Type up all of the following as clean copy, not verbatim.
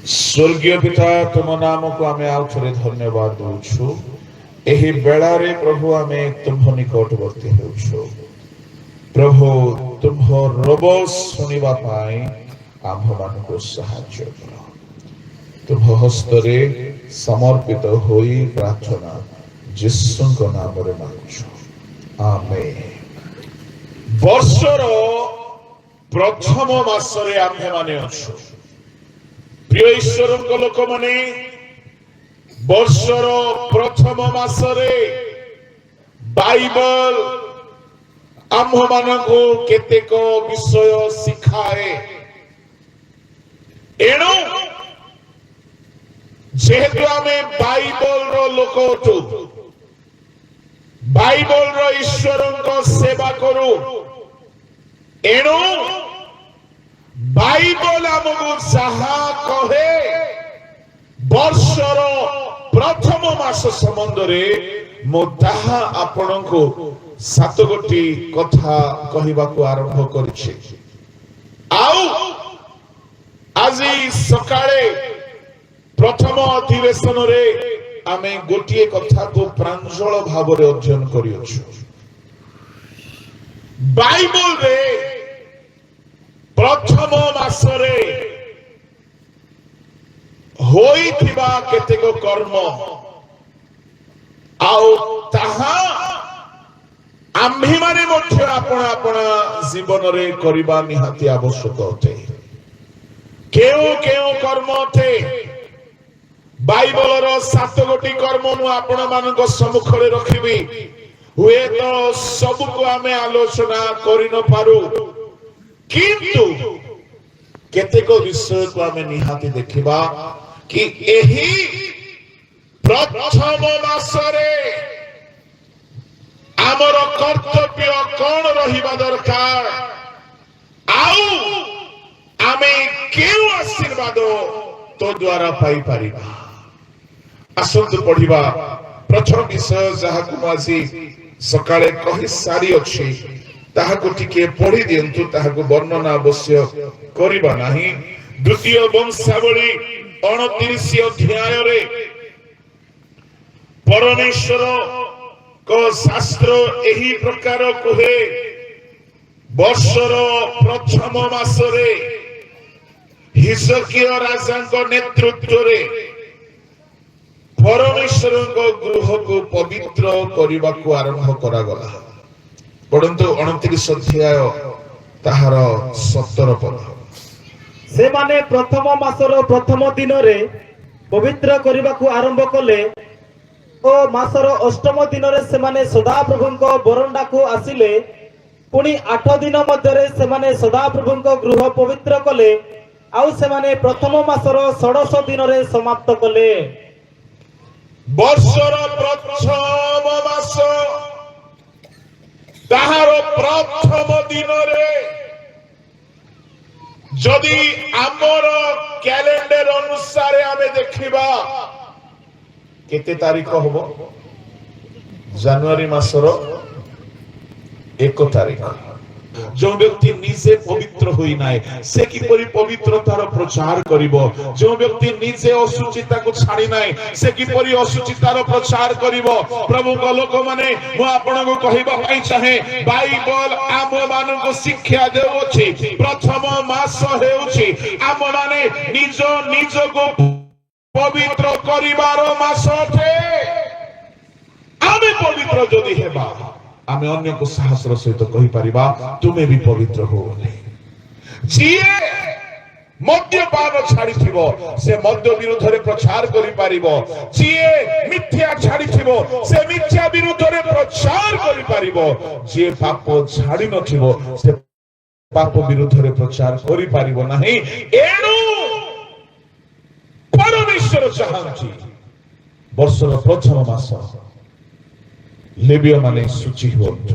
स्वर्गीय पिता तुम नाम को आमे आउ थरे धन्यवाद दउछु। एही बेला रे प्रभु आमे तुम निकटवर्ती हेउछु। प्रभु तुम रोब सुनिबा पाई आम्भ मानको सहाय्य कर। तुम हस्तरे समर्पित होई प्रार्थना यीशुଙ୍କ नामରେ मागुछु, आमेन। वर्षर प्रथम मासरे आम्भे माने अछु। प्रिय ईश्वरଙ୍କ ଲୋକମାନେ, ବର୍ଷର ପ୍ରଥମ ମାସରେ ବାଇବଲ ଆମ୍ଭମାନଙ୍କୁ କେତେକ ବିଷୟ ଶିଖାଏ। ଏଣୁ ଯେହେତୁ ଆମେ ବାଇବଲର ଲୋକ ଅଟୁ, ବାଇବଲର ଈଶ୍ୱରଙ୍କ ସେବା କରୁ, ଏଣୁ ବାଇବଲ ଆମକୁ ଯାହା କହେ ବର୍ଷର ପ୍ରଥମ ମାସ ସମ୍ବନ୍ଧରେ ମୁଁ ତାହା ଆପଣଙ୍କୁ 7 ଗୋଟି କଥା କହିବାକୁ ଆରମ୍ଭ କରିଛି। ଆଉ ଆଜି ସକାଳେ ପ୍ରଥମ ଅଧିବେଶନରେ ଆମେ ଗୋଟିଏ କଥାକୁ ପ୍ରାଞ୍ଜଳ ଭାବରେ ଅଧ୍ୟୟନ କରିଅଛୁ। ବାଇବଲରେ प्रथम मासरे होइथिबा केतेक कर्म आउ ताहा आम्ही माने मध्य आपण आपण जीवन रे करिबा निहाती आवश्यक होते। केउ केउ कर्म थे बाइबल रो 7 गोटी कर्म मु आपण मानक सम्मुख रे रखिबी। हुए तो सब को आमे आलोचना करि न पारू, किंतु केतेक विषय को आमे निहाती देखिबा कि एही प्रथम मासरे आमर कर्तव्य कौन रहिबा दरकार, आउ आमे केउ आशीर्वाद तो द्वारा पाई परिबा। आसंतु पढ़िबा प्रथम विषय जहाकु आसी सकाळे कहि सारी अछि, ताहाकु टिके पढ़ी दियंतु, ताहाकु वर्णना अवश्य करिबा नाही। द्वितीय वंशावली 29 अध्याय रे परमेश्वर को शास्त्र एही प्रकार कहे, वर्षर प्रथम मासरे हिजकिया राजाଙ୍କ नेतृत्वरे परमेश्वरଙ୍କ गृहକୁ पवित्र କରିବାକୁ आरंभ କରାଗଲା। परंतु 29 अध्याय ताहार 17 पद, से माने प्रथम मासर प्रथम दिन रे पवित्र करबाकू आरंभ कले ओ मासर अष्टम दिन रे से माने सदा प्रभुଙ୍କ बरंडा को आसिले। पुणी 8 दिन मध्य रे से माने सदा प्रभुଙ୍କ गृह पवित्र कले। आउ से माने प्रथम मासर 16 दिन रे समाप्त कले। वर्षर प्रथम मास ताहार प्रथम दिन रे जदि आमर कैलेंडर अनुसार आमे देखिबा केते तारीख होबो? जनवरी मासर 1 तारीख। जो व्यक्ति निजे पवित्र होई नाय से किपरि पवित्रतार प्रचार करिवो? जो व्यक्ति निजे असुचिता को छाड़ी नाय से किपरि असुचितार प्रचार करिवो? प्रभु को लोक माने मु आपन को कहिबा पई चाहे, बाइबल आम मान को शिक्षा देउछि प्रथम मास हेउछि आम माने निज निज को पवित्र करिवार मास थे। आमे पवित्र जदि हेबा आमे अन्य को साहसर सहित कहि परिबा तुमे भी पवित्र हो। जिए मद्यपान छाड़िथिबो से मद्य विरुद्ध रे प्रचार करि परिबो। जिए मिथ्या छाड़िथिबो से मिथ्या विरुद्ध रे प्रचार करि परिबो। जे पाप छाड़ी नथिबो से पाप विरुद्ध रे प्रचार करि परिबो नाही। एणु परमेश्वर चाहंती वर्षर प्रथम मास लेबियो माने सूची होतो।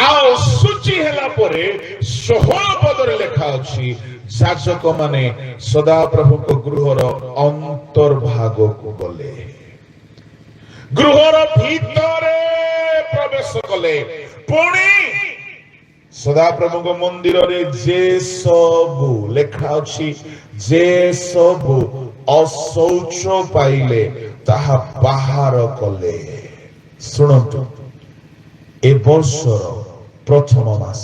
आओ सूची हेला परे 16 पदरे लेखा अछि, शासक माने सदा प्रभु को गृहर अंतर्भाग को गले, गृहर भीतरे प्रवेश कले। पुणी ସଦାପ୍ରଭୁଙ୍କ ମନ୍ଦିରରେ ଯେ ସବୁ ଲେଖା ଅଛି, ଯେ ସବୁ ଅଶୌଚ ପାଇଲେ ତାହା ବାହାର କଲେ। ଶୁଣନ୍ତୁ, ଏ ବର୍ଷର ପ୍ରଥମ ମାସ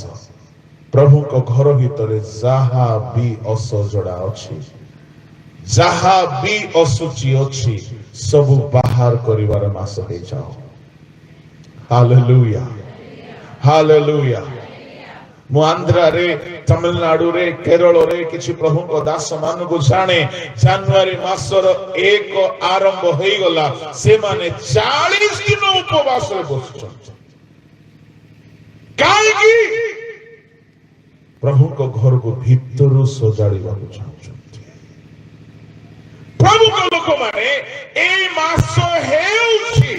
ପ୍ରଭୁଙ୍କ ଘର ଭିତରେ ଯାହା ବି ଅସଜଡ଼ା ଅଛି, ଯାହା ବି ଅଶୁଚି ଅଛି, ସବୁ ବାହାର କରିବାର ମାସ ହେଇଯାଉ। Hallelujah, hallelujah. ମୁଁ ଆନ୍ଧ୍ରାରେ, ତାମିଲନାଡୁରେ, କେରଳରେ କିଛି ପ୍ରଭୁଙ୍କ ଦାସ ମାନଙ୍କୁ ଜାଣେ, ଜାନୁଆରୀ ମାସର 1 ଆରମ୍ଭ ହେଇଗଲା, ସେମାନେ 40 ଦିନ ଉପବାସରେ ବସୁଛନ୍ତି। କାହିଁକି? ପ୍ରଭୁଙ୍କ ଘରକୁ ଭିତରୁ ସଜାଡ଼ିବାକୁ ଚାହୁଁଛନ୍ତି। ପ୍ରଭୁଙ୍କ ଲୋକମାନେ ଏଇ ମାସ ହେଉଛି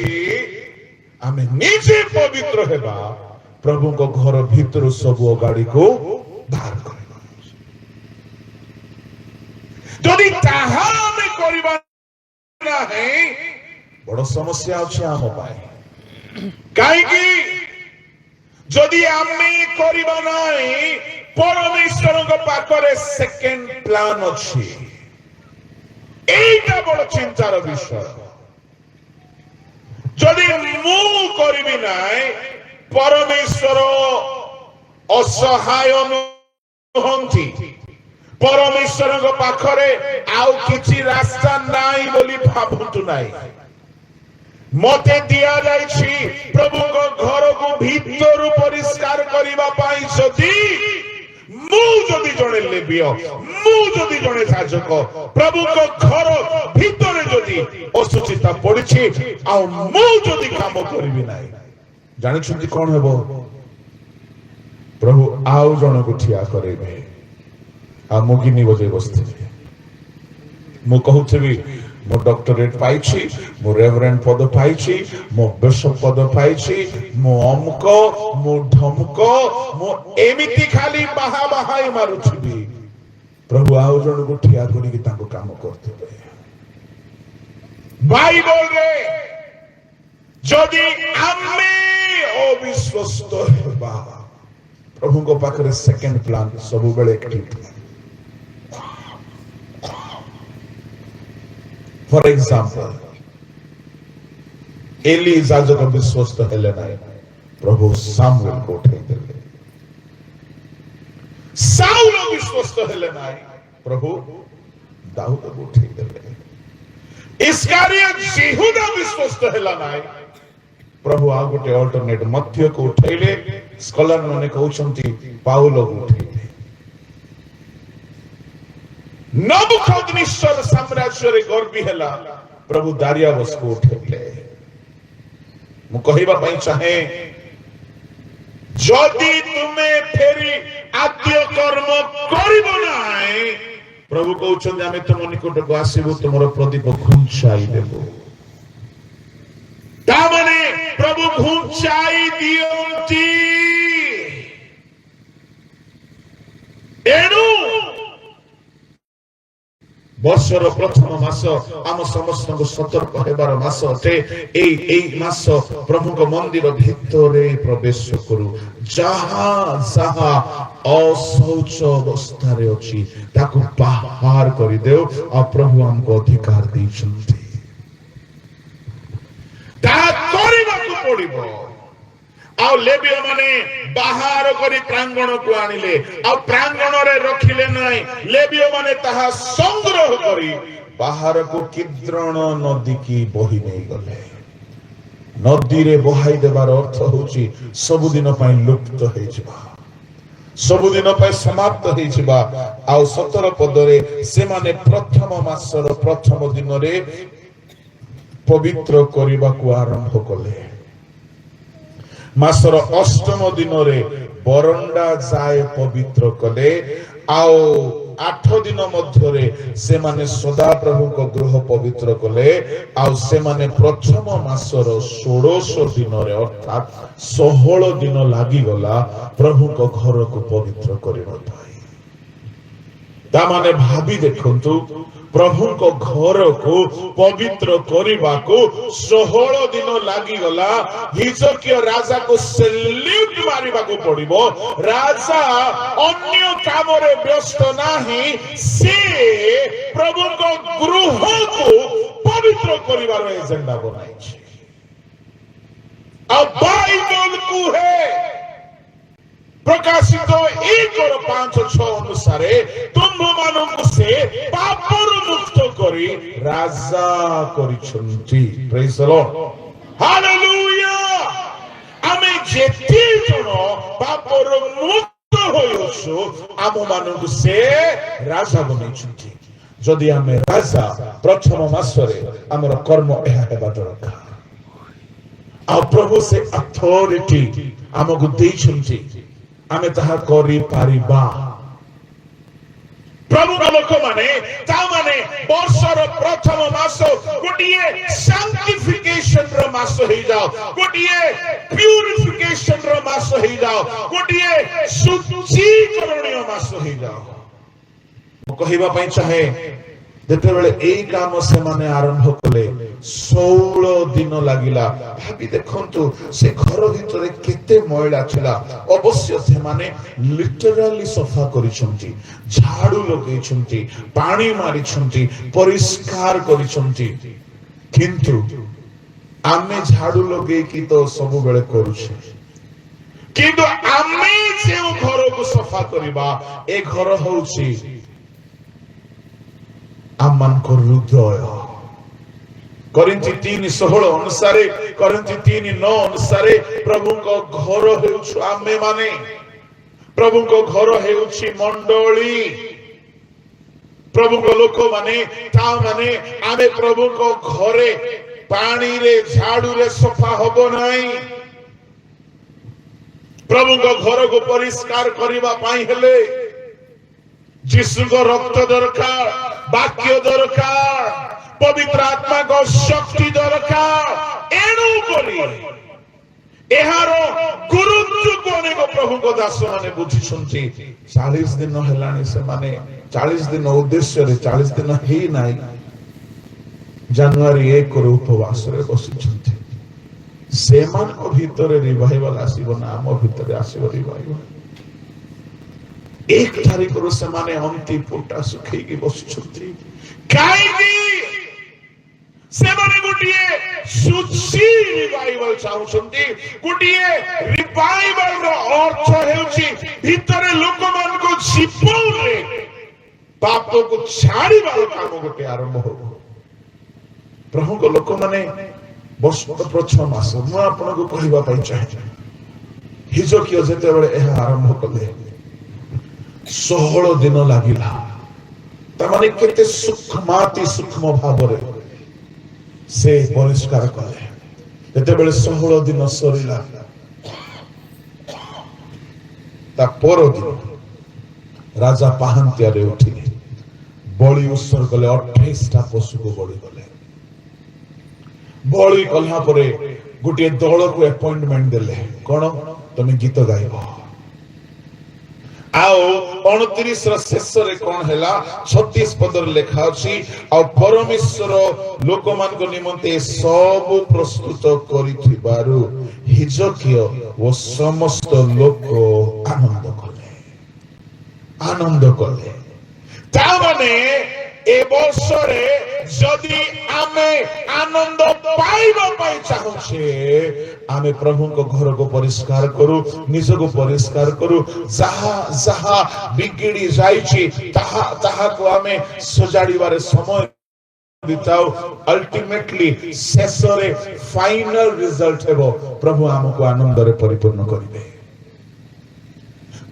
ଆମେ ନିଜେ ପବିତ୍ର ହେବା, ପ୍ରଭୁଙ୍କ ଘର ଭିତରୁ ସବୁ ଅଗାଡିକୁ ବାହାର କରିବା। ଯଦି ତାହା ଆମେ କରିବା ନାହିଁ, ବଡ ସମସ୍ୟା ଅଛି ଆମ ପାଇଁ। କାହିଁକି? ଯଦି ଆମେ କରିବା ନାହିଁ, ପରମେଶ୍ୱରଙ୍କ ପାଖରେ ସେକେଣ୍ଡ ପ୍ଲାନ୍ ଅଛି। এইটা বড় চিন্তার বিষয়। যদি ମୁଁ କରିବି নাই, ପରମେଶ୍ୱର ଅସହାୟ ନୁହନ୍ତି। ପରମେଶ୍ୱରଙ୍କ ପାଖରେ ଆଉ କିଛି ରାସ୍ତା ନାହିଁ ବୋଲି ଭାବନ୍ତୁ ନାହିଁ। ମତେ ଦିଆଯାଇଛି ପ୍ରଭୁଙ୍କ ଘରକୁ ଭିତରୁ ପରିଷ୍କାର କରିବା ପାଇଁ। ଯଦି ଜଣେ ଲେବିୟ, ମୁଁ ଯଦି ଜଣେ ଯାଜକ, ପ୍ରଭୁଙ୍କ ଘର ଭିତରେ ଯଦି ଅସୁଚିତା ପଡିଛି ଆଉ ମୁଁ ଯଦି କାମ କରିବି ନାହିଁ, ଜାଣିଛନ୍ତି କଣ ହେବ? ପ୍ରଭୁ ଆଉ ଜଣକୁ ଠିଆ କରେଇବେ, ଆଉ ମୁଁ ଗିନି ବଜେଇ ବସିଥିବି। ମୁଁ କହୁଥିବି ମୁଁ ଡକ୍ଟରେଟ ପାଇଛି, ମୁଁ ରେଭରେଣ୍ଡ ପଦ ପାଇଛି, ମୁଁ ବିଶପ ପଦ ପାଇଛି, ମୁଁ ଅମୁକ, ମୁଁ ଢମୁକ, ମୁଁ ଏମିତି ଖାଲି ବାହା ବାହାଇ ମାରୁଥିବି। ପ୍ରଭୁ ଆଉ ଜଣକୁ ଠିଆ କରିକି ତାଙ୍କୁ କାମ କରୁଥିବେ। ବାଇବଲରେ ଯଦି ଆମେ ଅବିଶ୍ୱସ୍ତ ହେବା, ପ୍ରଭୁଙ୍କ ପାଖରେ ସେକେଣ୍ଡ ପ୍ଲାନ୍ ସବୁବେଳେ ଠିକ୍ ଥାଏ। For example, ଏଲି ଯାଜକ ବିଶ୍ୱସ୍ତ ହେଲେ ନାହିଁ, ପ୍ରଭୁ ସାମୁଏଲକୁ ଉଠେଇ ଦେଲେ। ସାଉଲ ବିଶ୍ୱସ୍ତ ହେଲେ ନାହିଁ, ପ୍ରଭୁ ଦାଉଦକୁ ଉଠେଇ ଦେଲେ। ଇସ୍କାରିୟତ ଯିହୁଦା ବିଶ୍ୱସ୍ତ ହେଲା ନାହିଁ, ପ୍ରଭୁ ଆଉ ଗୋଟେ ଅଲ୍ଟରନେଟ୍ ମଥ୍ୟକୁ ଉଠେଇଲେ। ସ୍କଲାର ମାନେ କହୁଛନ୍ତି ପାଉଲକୁ ଉଠେଇଲେ। ନବୁକଦନେଶ୍ଵର ସାମ୍ରାଜ୍ୟରେ ଗର୍ବୀ ହେଲା, ପ୍ରଭୁ ଦାରିୟାବସକୁ ଉଠେଇଲେ। ମୁଁ କହିବା ପାଇଁ ଚାହେଁ, ଯଦି ତୁମେ ଫେରି ଆଦ୍ୟ କର୍ମ କରିବ ନାହିଁ, ପ୍ରଭୁ କହୁଛନ୍ତି ଆମେ ତୁମ ନିକଟକୁ ଆସିବୁ, ତୁମର ପ୍ରଦୀପ ଘୁଞ୍ଚାଇ ଦେବୁ। ତାମାନେ ପ୍ରଭୁ ଘୁଞ୍ଚାଇ ଦିଅନ୍ତି। ଏଣୁ ବର୍ଷର ପ୍ରଥମ ମାସ ଆମ ସମସ୍ତଙ୍କୁ ସତର୍କ ହେବାର ମାସ ଅଟେ। ଏଇ ମାସ ପ୍ରଭୁଙ୍କ ମନ୍ଦିର ଭିତରେ ପ୍ରବେଶ କରୁ। ଯାହା ଯାହା ଅଶୌଚ ଅବସ୍ଥାରେ ଅଛି ତାକୁ ବାହାର କରିଦେଉ। ଆଉ ପ୍ରଭୁ ଆମକୁ ଅଧିକାର ଦେଇଛନ୍ତି, ତାହା କରିବାକୁ ପଡିବ। ଆଉ ଲେବୀୟ ମାନେ ବାହାର କରି ପ୍ରାଙ୍ଗଣକୁ ଆଣିଲେ, ଆଉ ପ୍ରାଙ୍ଗଣରେ ରଖିଲେ ନାହିଁ। ଲେବୀୟ ମାନେ ତାହା ସଂଗ୍ରହ କରି ବାହାରକୁ କିଦ୍ରଣ ନଦୀକି ବହି ନେଇଗଲେ। ନଦୀରେ ବହାଇ ଦେବାର ଅର୍ଥ ହଉଛି ସବୁଦିନ ପାଇଁ ଲୁପ୍ତ ହେଇଯିବା, ସବୁଦିନ ପାଇଁ ସମାପ୍ତ ହେଇଯିବା। ଆଉ 17 ପଦରେ ସେମାନେ ପ୍ରଥମ ମାସର ପ୍ରଥମ ଦିନରେ ପବିତ୍ର କରିବାକୁ ଆରମ୍ଭ କଲେ। ମାସର ଅଷ୍ଟମ ଦିନରେ ବରଣ୍ଡା ଯାଏ ପବିତ୍ର କଲେ। ଆଉ 8 ଦିନ ମଧ୍ୟରେ ସେମାନେ ସଦାପ୍ରଭୁଙ୍କ ଗୃହ ପବିତ୍ର କଲେ। ଆଉ ସେମାନେ ପ୍ରଥମ ମାସର 16 ଦିନରେ ଅର୍ଥାତ 16 ଦିନ ଲାଗିଗଲା ପ୍ରଭୁଙ୍କ ଘରକୁ ପବିତ୍ର କରିବା ପାଇଁ। तामाने भाभी देखंतु प्रभुଙ୍କ ଘରକୁ ପବିତ୍ର କରିବାକୁ 16 ଦିନ ଲାଗିଗଲା। ହିଜକିୟ ରାଜାକୁ ସେଲ୍ୟୁଟ ମାରିବାକୁ ପଡିବ। ରାଜା ଅନ୍ୟ କାମରେ ବ୍ୟସ୍ତ ନାହିଁ, ସେ ପ୍ରଭୁଙ୍କ ଗୃହକୁ ପବିତ୍ର କରିବାର ଏଜେଣ୍ଡା ବନାଇଛି। ଆଉ ବାଇବଲ କୁହେ प्रकाशित 1:5-6 अनुसारे तुम्भମାନଙ୍କୁ से पापରୁ मुक्त करी राजा करिसंती। Praise the lord, hallelujah. आमे जेती जण पापରୁ मुक्त होइछु आम मानकु से राजा बनिसंती। जदि आमे राजा प्रथम मासरे हमर कर्म एहा हेबा दरकार। आ प्रभु से अथॉरिटी हमकु देइसंती, आमे ताहा करी पारिबा। प्रभु लोक माने ता माने वर्षर प्रथम मास गोटिए सैंक्टिफिकेशन रो मास हे जाओ, गोटिए प्यूरिफिकेशन रो मास हे जाओ, गोटिए शुद्धीकरणीय मास हे जाओ। कहिबा पई चाहे जेते बेले एई काम से माने आरंभ कले 16 दिन लागिला। भाबी देखंतु से घर भितरे केते मैला छिला। अवश्य से माने लिटरली सफा करिसंती, झाड़ू लगेइसंती, पानी मारिसंती, परिष्कार करिसंती। किंतु आमे झाड़ू लगे की तो सब बेले करूछे, किंतु आमे जे घर को सफा करिबा ए घर होउची आमान को हृदय। कोरिन्थी 3:16 अनुसारे, कोरिन्थी 3:9 अनुसारे प्रभु को घर हेउछु आमे माने। प्रभु को घर हेउछि मंडली, प्रभु को लोक माने ता माने आमे प्रभु को घरे पानी रे झाड़ू रे सफा होबो नाही। प्रभु को घर को परिष्कार करिबा पाई हेले जिसु को रक्त दरकार, वाक्य दरकार, पवित्र आत्मा को शक्ति दरकार। एणु करी एहार गुरुत्व को अनेक प्रभु को दास माने बुझिसंती। 40 दिन हेलानी से माने 40 दिन उद्देश्य रे 40 दिन ही नाही। जनवरी 1 रो उपवास रे बसिसंती। सेमान को भीतर रिवाइवल आसीबो ना, हम भीतर आसीबो रिवाइवल। 1 तारीख रो से माने अंति पोटा सुखई की बसिसंती। काईगी से माने गुटिए सुची रिवाइवल चाहुसंती। गुटिए रिवाइवल रो अर्थ हेउची भीतरे लोक मान को जीवन रे पाप को छाड़ी वाला काम गोटे आरंभ हो। प्रभु को लोक माने वर्ष प्रथम मास मु आपन को कहिबा पई चाहे हिजकियो जेते बेले एहा आरंभ कले 16 दिन लागिला। तमाने केते सूक्ष्माति सूक्ष्म भावरे से परिष्कार कले। जेते बेले 16 दिन सरीला ता पर दिन राजा पाहंतिया रे उठिले, बलि उत्सर्ग कले। 28 टा पशु को बलि कले। बलि कला परे गोटे दल को अपॉइंटमेंट देले, कोन तमे गीत गाइबो। आओ 29 रो शेष रे कोन हैला 36 पद रे लिखा अछि, आ परमेश्वर लोक मान को निमंते सब प्रस्तुत करिथिबारु हिजकियो वो समस्त लोक आनंद कले। ता माने ए वर्षरे जदि आमे आनंद पाइबा पाई चाहुछे आमे प्रभु को घर को परिष्कार करू, निज को परिष्कार करू। जहा जहा बिगड़ी जाइछि ताहा ताहा को आमे सजाड़ीबारे समय बिताओ। अल्टीमेटली शेषरे फाइनल रिजल्ट हेबो प्रभु हमको आनंद रे परिपूर्ण करिवे।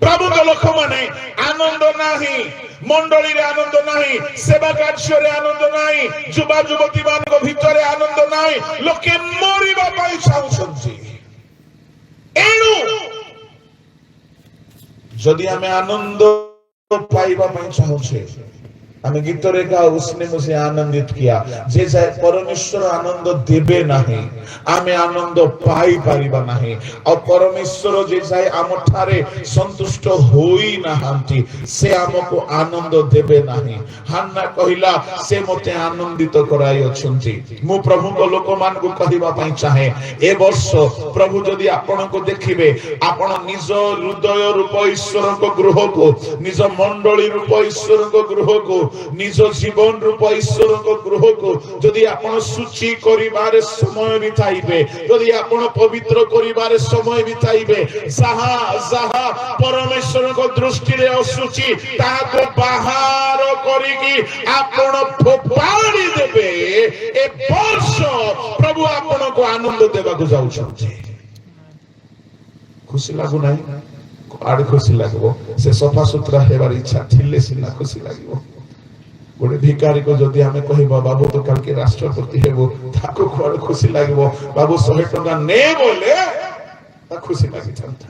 प्रभु को लोक माने आनंद नाही, मंडली रे आनंद नाही, सेवा कार्य रे आनंद नाही, युवा युवती मान को भीतर आनंद नाही, लोके मरिबा पाई चाहुछंती। एणु जदि हमें आनंद पाइबा पाई चाहुछे আমি গীতরে গাও उसने मुझे आनंदित किया जे जाय परमेश्वर आनंद देबे नाही आमे आनंद पाई परिबा नाही और परमेश्वर जे जाय आमठारे संतुष्ट होई नाहांती से हमको आनंद देबे नाही हान्ना कहिला से मते आनंदित कराई अछंती मु प्रभु को लोक मान को कहिबा पई चाहे ए वर्ष प्रभु जदी आपण को देखिबे आपण निज हृदय रूप ईश्वर को गृह को निज मंडली रूप ईश्वर को गृह को निज जीवन रूप ईश्वर को गृह को जदि आपण सूची करिबारे समय बिताइबे जदि आपण पवित्र करिबारे समय बिताइबे जहा जहा परमेश्वर को दृष्टि रे असुची ताको बाहर करिकी आपण फोपाड़ी देबे ए वर्ष प्रभु आपण को आनंद देबा को जाउछथि खुशी लागु नाही आड़ खुशी लागबो से सफा सुथरा हेबार इच्छा थिले सिना खुशी लागबो गोटे भिखारी को जदि हमें कहबा बाबू तो कल के राष्ट्रपति हेबो ताको कोड खुशी लागबो बाबू 100 टका ने बोले ता खुशी लागि थांता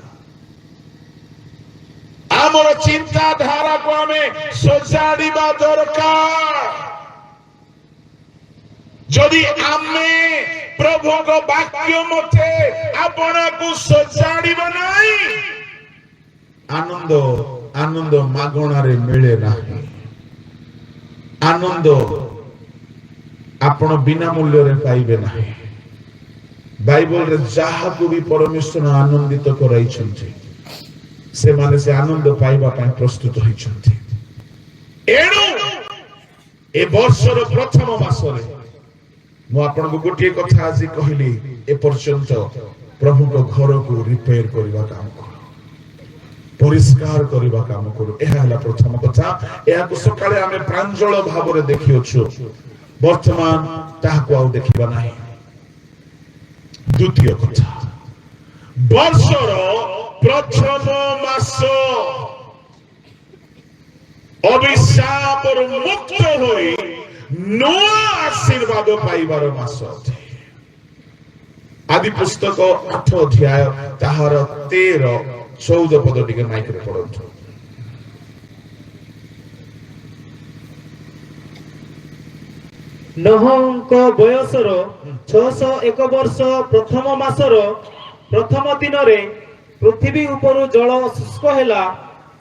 आमर चिंता धारा को हमें सजाड़ीबा दरकार जदि आमे प्रभु को वाक्य मते आपण को सजाड़ीबा नाही आनंद आनंद मागणा रे मिले नाही आनंद आपण बिना मूल्य रे पाइबे नाही बाइबल रे जहा को भी परमेश्वर आनंदित कराई छथि से माने से आनंद पाइबा पय प्रस्तुत होई छथि एणु ए वर्षर प्रथम मासरे मु आपण को गोटे कथा आज कहली ए पर्यंत प्रभु को घर को रिपेयर करबा काम को परिष्कार करबा काम करू एहा हला प्रथम कथा एहा को सकाळे आमे प्रांजल भाव रे देखियोछु वर्तमान ताहा को आ देखिबा नाही द्वितीय कथा वर्षर प्रथम मास अभिशाप मुक्त होई नया आशीर्वाद पाइबार मास आदि पुस्तक 8 अध्याय ताहार 13 14 पद टिके माइक रे पढନ୍ତୁ नोहंक बयसर 601 वर्ष प्रथम मासर प्रथम दिन रे पृथ्वी ऊपर जल शुष्क हैला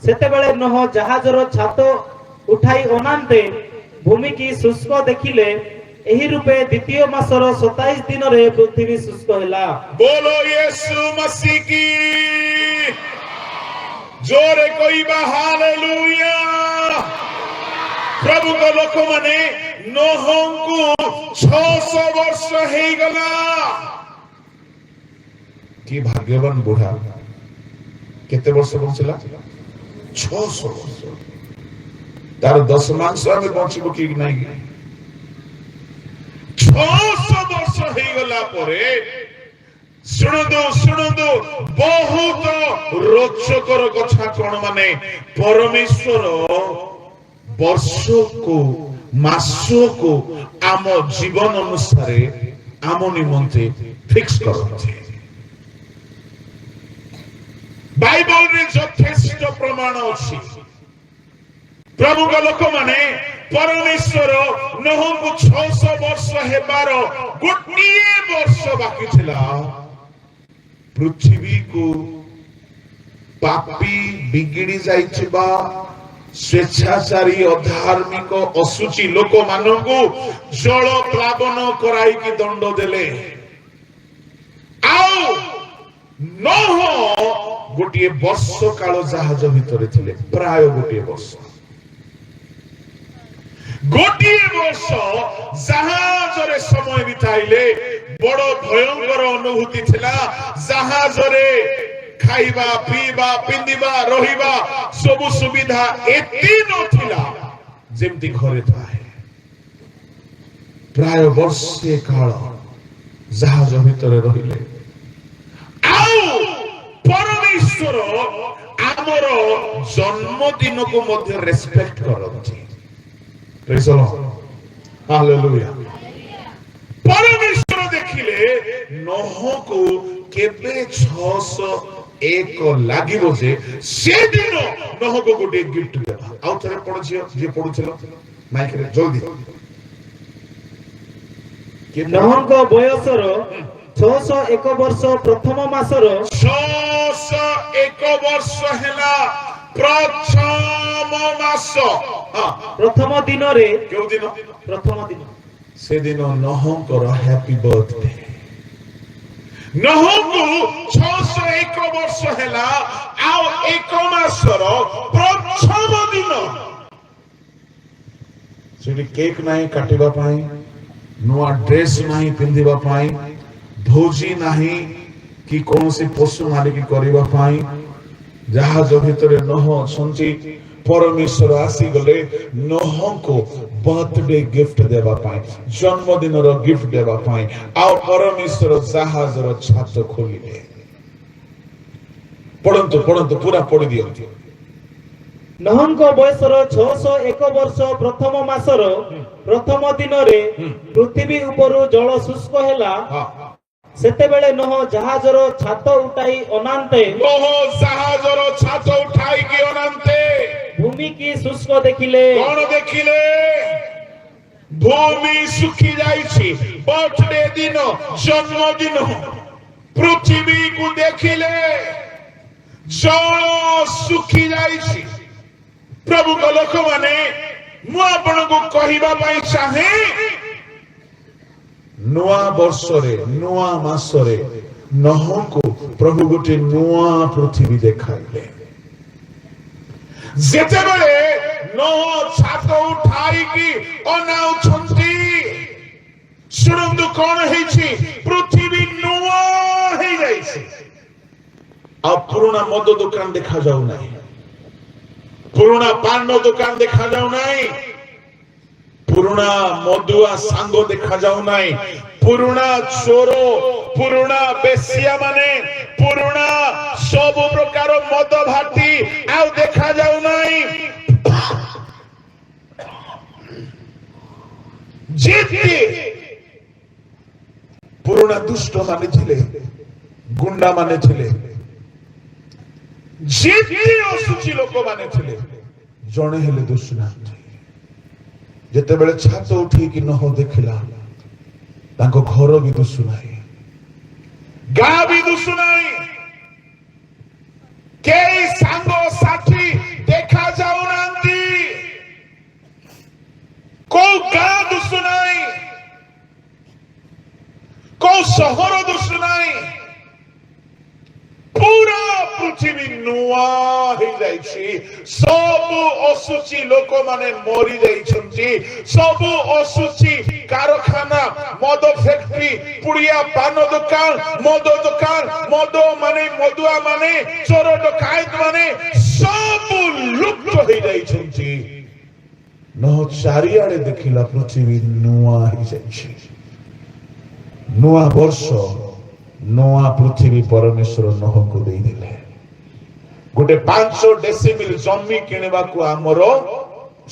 सेते बेले नोह जहाजर छात उठाई अनांते भूमि की शुष्क देखिले एही रूपे द्वितीय मासर 27 दिन रे पृथ्वी शुष्क हैला बोलो यीशु मसीह की जोरे कहबा हालेलुया प्रभु को लोक माने नोहंकु 600 वर्ष हे गला की भाग्यवान बुढ़ा केते वर्ष बंचला 600 वर्ष तार 10 मास हमें बंचिबो की नाही 600 वर्ष हे गला परे शुणु बहुत रोचकर कथा कौन माने परमेश्वर वर्ष को मास को आम जीवन अनुसार आम निमंते फिक्स करते बाइबल रे यथेष्ट प्रमाण अछि प्रभु का लोक माने परमेश्वर नोह को 600 वर्ष हेबार गोटिए वर्ष बाकी थिला पृथ्वी को पापी बिगिड़ी जाइछबा स्वेच्छाचारी अधार्मिक असुचि लोक मानकु जल प्लावन कराई की दंड देले आउ नोह गोटिए वर्ष काल जहाज भितरे थिले प्राय गोटिए वर्ष जहाज रे समय बिताइले बड़ भयंकर अनुभूति थिला जहाज रे खाइबा पीबा पिंदिबा रहिबा सब सुविधा एती नथिला जेमती घरे थाए प्राय वर्षे काल जहाज भितरे रहिले आउ परमेश्वर आमर जन्मदिन को मध्य रेस्पेक्ट करथि प्रेज द लॉर्ड हालेलुया परमेश्वर देखिले नोह को केबे 600 ଏକ ଲାଗିବ ଯେ ସେଦିନ ନହକୁ ଗୋଟେ ଗିଫ୍ଟ ଦେବା। ଆଉ ଥରେ ପଢୁଛି, ଯିଏ ପଢୁছিল ମାଇକରେ ଜଲ୍ଦି। ନହଙ୍କ ବୟସର 601 ବର୍ଷ ପ୍ରଥମ ମାସର 601 ବର୍ଷ ହେଲା ପ୍ରଥମ ମାସ ପ୍ରଥମ ଦିନରେ, କେଉଁ ଦିନ? ପ୍ରଥମ ଦିନ ସେଦିନ ନହଙ୍କର ହ୍ୟାପି ବର୍ଥଡେ। ନହଙ୍କୁ 601 ବର୍ଷ ହେଲା ଆଉ 1 ମାସର ପ୍ରଥମ ଦିନ। ସେଠି କେକ୍ ନାହିଁ କାଟିବା ପାଇଁ, ନୂଆ ଡ୍ରେସ ନାହିଁ ପିନ୍ଧିବା ପାଇଁ, ଭୋଜି ନାହିଁ କି କୌଣସି ପଶୁ ମାରିକି କରିବା ପାଇଁ। ଜାହାଜ ଭିତରେ ନହ ଅଛନ୍ତି, ପରମେଶ୍ୱର ଆସିଗଲେ ନହଙ୍କୁ ବର୍ଥଡେ ଗିଫ୍ଟ ଦେବା ପାଇଁ, ଜନ୍ମଦିନର ଗିଫ୍ଟ ଦେବା ପାଇଁ। ଆଉ ପରମେଶ୍ୱର ଜାହାଜର ଛାତ ଖୋଲିଲେ। ପଢନ୍ତୁ ପଢନ୍ତୁ, ପୁରା ପଢି ଦିଅନ୍ତୁ। ନହଙ୍କ ବୟସର 601 ବର୍ଷ ପ୍ରଥମ ମାସର ପ୍ରଥମ ଦିନରେ ପୃଥିବୀ ଉପରୁ ଜଳ ଶୁଷ୍କ ହେଲା। ସେତେବେଳେ ନହ ଜାହାଜର ଛାତ ଉଠାଇ ଅନାନ୍ତେ, ନହ ଜାହାଜର ଛାତ ଉଠାଇକି ଅନାନ୍ତେ ଭୂମି କି ଶୁଷ୍କ ଦେଖିଲେ। କଣ ଦେଖିଲେ? ଭୂମି ଶୁଖି ଯାଇଛି। ବର୍ଥଡେ ଦିନ, ଜନ୍ମଦିନ, ପୃଥିବୀକୁ ଦେଖିଲେ ଜଳ ଶୁଖି ଯାଇଛି। ପ୍ରଭୁଙ୍କ ଲୋକମାନେ, ମୁଁ ଆପଣଙ୍କୁ କହିବା ପାଇଁ ଚାହେଁ, ନୂଆ ବର୍ଷରେ, ନୂଆ ମାସରେ ନହଙ୍କୁ ପ୍ରଭୁ ଗୋଟେ ନୂଆ ପୃଥିବୀ ଦେଖାଇଲେ। ଯେତେବେଳେ ନହ ଛାତ ଉଠାଇକି ଅନାଉଛନ୍ତି, ଶୁଣନ୍ତୁ କଣ ହେଇଛି? ପୃଥିବୀ ନୂଆ ହେଇଯାଇଛି। ଆଉ ପୁରୁଣା ମଦ ଦୋକାନ ଦେଖାଯାଉ ନାହିଁ, ପୁରୁଣା ପାନ ଦୋକାନ ଦେଖାଯାଉ ନାହିଁ, ପୁରୁଣା ମଦୁଆ ସାଙ୍ଗ ଦେଖାଯାଉ ନାହିଁ, ପୁରୁଣା ଚୋର, ପୁରୁଣା ବେଶ୍ୟା ମାନେ, ପୁରୁଣା ସବୁ ପ୍ରକାର ମଦ ଭାଟି ଆଉ ଦେଖାଯାଉ ନାହିଁ। ଯେତେ ପୁରୁଣା ଦୁଷ୍ଟ ମାନେ ଥିଲେ, ଗୁଣ୍ଡା ମାନେ ଥିଲେ, ଯେତେ ଅଶୁଚି ଲୋକମାନେ ଥିଲେ, ଜଣେ ହେଲେ ଦୁଷୁନାହାନ୍ତି। ଯେତେବେଳେ ଛାତ ଉଠେଇକି ନହ ଦେଖିଲା, ତାଙ୍କ ଘର ବି ଦୁଷୁନାହିଁ, ଗାଁ ବି ଦୁଷୁନାହିଁ, କେହି ସାଙ୍ଗ ସାଥୀ ଦେଖା ଯାଉନାହାନ୍ତି, କୋଉ ଗାଁ ଦୁଷୁନାହିଁ, କୋଉ ସହର ଦୁଷୁନାହିଁ। ପୁରା ପୃଥିବୀ ନୂଆ ହେଇଯାଇଛି। ସବୁ ଅଶୁଚି ଲୋକମାନେ ମରି ଯାଇଛନ୍ତି। ସବୁ ଅଶୁଚି କାରଖାନା, ମଦ ଫ୍ୟାକ୍ଟ୍ରି, ପୁଡ଼ିଆ ପାନ ଦୋକାନ, ମଦ ଦୋକାନ, ମଦ ମାନେ, ମଦୁଆ ମାନେ, ଚୋର ଡକାୟତ ମାନେ ସବୁ ଲୁପ୍ତ ହେଇଯାଇଛନ୍ତି। ନହ ଚାରିଆଡେ ଦେଖିଲା ପୃଥିବୀ ନୂଆ ହେଇଯାଇଛି। ନୂଆ ବର୍ଷ, ନୂଆ ପୃଥିବୀ ପରମେଶ୍ୱର ନହକୁ ଦେଇଦେଲେ। ଗୋଟେ 5 ଡେସିମିଲ ଜମି କିଣିବାକୁ ଆମର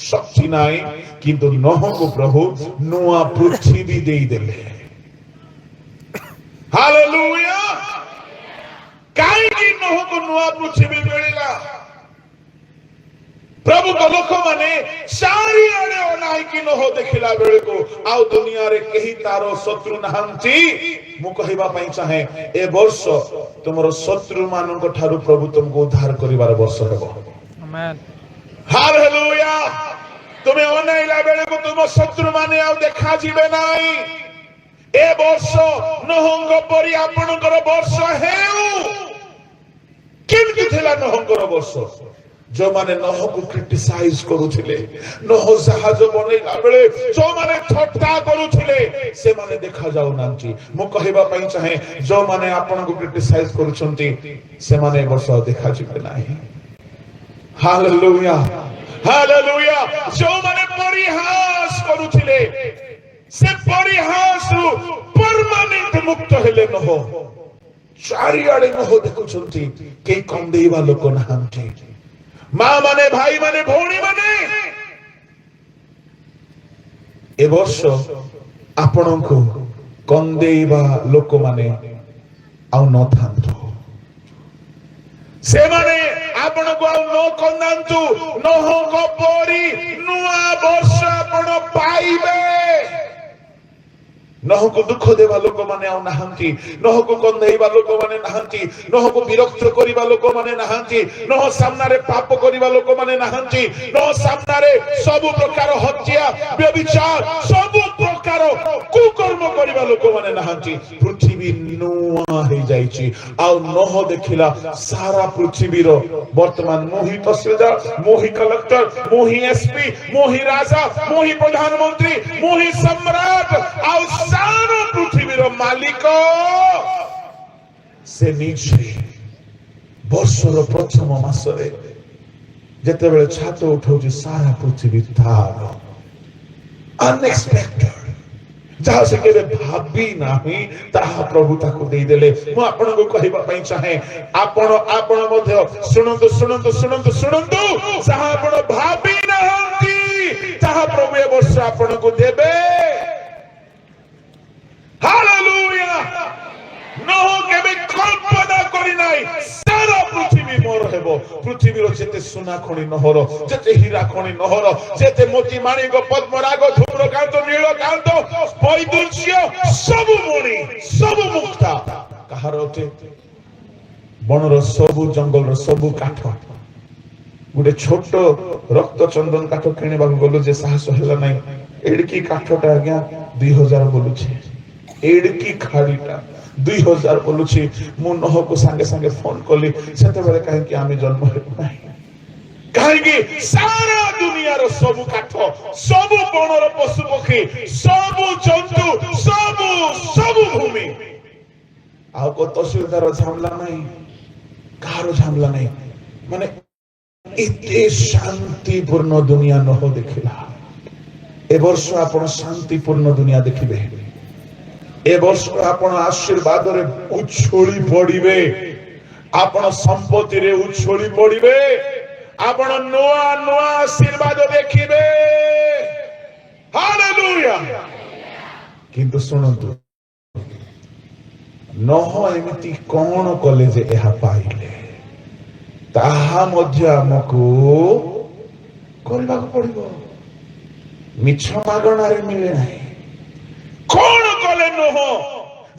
ଶକ୍ତି ନାହିଁ, କିନ୍ତୁ ନହକୁ ପ୍ରଭୁ ନୂଆ ପୃଥିବୀ ଦେଇଦେଲେ। ହାଲେଲୁୟା। କାହିଁକି ନହକୁ ନୂଆ ପୃଥିବୀ ମିଳିଲା? ପ୍ରଭୁଙ୍କ ଲୋକମାନେ ଚାରିଆଡେ ଅନାଇକି ନହ ଦେଖିଲା ବେଳକୁ ଆଉ ଦୁନିଆରେ କେହି ତାର ଶତ୍ରୁ ନାହାନ୍ତି। ମୁଁ କହିବା ପାଇଁ ଚାହେଁ, ଏ ବର୍ଷ ତୁମର ଶତ୍ରୁ ମାନଙ୍କ ଠାରୁ ପ୍ରଭୁ ତୁମକୁ ଉଦ୍ଧାର କରିବାର ବର୍ଷ ହେବ। Amen. ହାଲେଲୁୟା। ତୁମେ ଅନାଇଲା ବେଳକୁ ତୁମ ଶତ୍ରୁ ମାନେ ଆଉ ଦେଖାଯିବେ ନାହିଁ। ଏ ବର୍ଷ ନହଙ୍କ ପରି ଆପଣଙ୍କର ବର୍ଷ ହେଉ। କେମିତି ଥିଲା ନହଙ୍କର ବର୍ଷ? ଯୋଉମାନେ ନହକୁ କ୍ରିଟିସାଇଜ କରୁଥିଲେ, ନହ ଜାହାଜ ବନେଇଲା ବେଳେ ଯୋଉମାନେ ଥଟ୍ଟା କରୁଥିଲେ, ସେମାନେ ଦେଖାଯାଉନାହାନ୍ତି। ମୁଁ କହିବା ପାଇଁ ଚାହେଁ, ଯୋଉମାନେ ଆପଣଙ୍କୁ କ୍ରିଟିସାଇଜ କରୁଛନ୍ତି, ସେମାନେ ଏ ବର୍ଷ ଦେଖାଯିବେ ନାହିଁ। Hallelujah, hallelujah. ଯୋଉମାନେ ପରିହାସ କରୁଥିଲେ, ସେ ପରିହାସରୁ ପରମାନେଣ୍ଟ ମୁକ୍ତ ହେଲେ ନହ। ଚାରିଆଡେ ନହ ଦେଖୁଛନ୍ତି, କେହି କନ୍ଦେଇବା ଲୋକ ନାହାନ୍ତି। ମା ମାନେ, ଭାଇ ମାନେ, ଭଉଣୀ ମାନେ, ଏ ବର୍ଷ ଆପଣଙ୍କୁ କନ୍ଦେଇବା ଲୋକମାନେ ଆଉ ନଥାନ୍ତୁ। ସେମାନେ ଆପଣଙ୍କୁ ଆଉ ନ କନ୍ଦାନ୍ତୁ, ନହଙ୍କ ପରି ନୂଆ ବର୍ଷ ଆପଣ ପାଇବେ। ନହକୁ ଦୁଃଖ ଦେବା ଲୋକମାନେ ଆଉ ନାହାନ୍ତି, ନହକୁ କନ୍ଦେଇବା ଲୋକମାନେ ନାହାନ୍ତି, ନହକୁ ବିରକ୍ତ କରିବା ଲୋକମାନେ ନାହାନ୍ତି, ନହ ସାମ୍ନାରେ ପାପ କରିବା ଲୋକମାନେ ନାହାନ୍ତି, ନହ ସାମ୍ନାରେ ସବୁ ପ୍ରକାର ହତ୍ୟା ବ୍ୟଭିଚାର ସବୁ ପ୍ରକାର କୁକର୍ମ କରିବା ଲୋକମାନେ ନାହାନ୍ତି। ପୃଥିବୀ ନୂଆ ହେଇଯାଇଛି। ଆଉ ନହ ଦେଖିଲା ସାରା ପୃଥିବୀର ବର୍ତ୍ତମାନ ମୋହି ତହସିଲଦାର, ମୋହି କଲେକ୍ଟର, ମୋହି ଏସପି, ମୋହି ରାଜା, ମୋହି ପ୍ରଧାନମନ୍ତ୍ରୀ, ମୋହି ସମ୍ରାଟ ଆଉ ସାରା ପୃଥିବୀର ମାଲିକ ସେ ନିଜେ ବର୍ଷର ପ୍ରଥମ ମାସରେ ଯେତେବେଳେ ଛାତ ଉଠାଉଛି ସାରା ପୃଥିବୀ ତାର ଅନଏକ୍ସପେକ୍ଟେଡ, ଯାହା ସେ କେବେ ଭାବି ନାହିଁ ତାହା ପ୍ରଭୁ ତାକୁ ଦେଇଦେଲେ। ମୁଁ ଆପଣଙ୍କୁ କହିବା ପାଇଁ ଚାହେଁ, ଆପଣ ମଧ୍ୟ ଶୁଣନ୍ତୁ ଶୁଣନ୍ତୁ ଶୁଣନ୍ତୁ ଶୁଣନ୍ତୁ, ଯାହା ଆପଣ ଭାବି ନାହାନ୍ତି ତାହା ପ୍ରଭୁ ଏ ବର୍ଷ ଆପଣଙ୍କୁ ଦେବେ। ହାଲେଲୁୟା। ନହ କେବେ କଳ୍ପନା କରି ନାହିଁ ସାରା ପୃଥିବୀ ମୋର ହେବ। ପୃଥିବୀର ଯେତେ ସୁନା ଖଣି ନହର, ଯେତେ ହୀରା ଖଣି ନହର, ଯେତେ ମୋତି ମାଣିକ ପଦ୍ମରାଗ ଧୂମ୍ରକାନ୍ତ ନୀଳକାନ୍ତ ବୈଦୁର୍ଯ୍ୟ ସବୁ ମଣି ସବୁ ମୁକ୍ତା କାହାର ଅଟେ? ବଣର ସବୁ ଜଙ୍ଗଲର ସବୁ କାଠ। ଗୋଟେ ଛୋଟ ରକ୍ତ ଚନ୍ଦନ କାଠ କିଣିବାକୁ ଗଲୁ ଯେ ସାହସ ହେଲା ନାହିଁ। ଏଡିକି କାଠଟା ଆଜ୍ଞା 2000 ବୋଲୁଛି, ଏଡିକି ଖାଡିଟା 2000 ବୋଲୁଛି। ମୁଁ ନହକୁ ସାଙ୍ଗେ ସାଙ୍ଗେ ଫୋନ କଲି, ସେତେବେଳେ କାହିଁକି ଆମେ ଜନ୍ମ ହେବୁ ନାହିଁ? କାହିଁକି ସାରା ଦୁନିଆର ସବୁ କାଠ, ସବୁ ବଣର ପଶୁ ପକ୍ଷୀ, ସବୁ ଜନ୍ତୁ, ସବୁ ସବୁ ଭୂମି, ଆଉ ତହସିଲଦାର ଝାମଲା ନାହିଁ, କାହାର ଝାମଲା ନାହିଁ। ମାନେ ଏତେ ଶାନ୍ତିପୂର୍ଣ୍ଣ ଦୁନିଆ ନହ ଦେଖିଲା। ଏ ବର୍ଷ ଆପଣ ଶାନ୍ତିପୂର୍ଣ୍ଣ ଦୁନିଆ ଦେଖିବେ। ଏ ବର୍ଷ ଆପଣ ଆଶୀର୍ବାଦରେ ଉଛୁଳି ପଡିବେ, ଆପଣ ସମ୍ପତ୍ତିରେ ଉଛୁଳି ପଡିବେ, ଆପଣ ନୂଆ ନୂଆ ଆଶୀର୍ବାଦ ଦେଖିବେ। ହାଲେଲୁୟା। କିନ୍ତୁ ଶୁଣନ୍ତୁ, ନହ ଏମିତି କଣ କଲେ ଯେ ଏହା ପାଇଲେ, ତାହା ମଧ୍ୟ ଆମକୁ କରିବାକୁ ପଡିବ। ମିଛ ମାଗଣାରେ ମିଳେ ନାହିଁ। କଣ କଲେ ନହ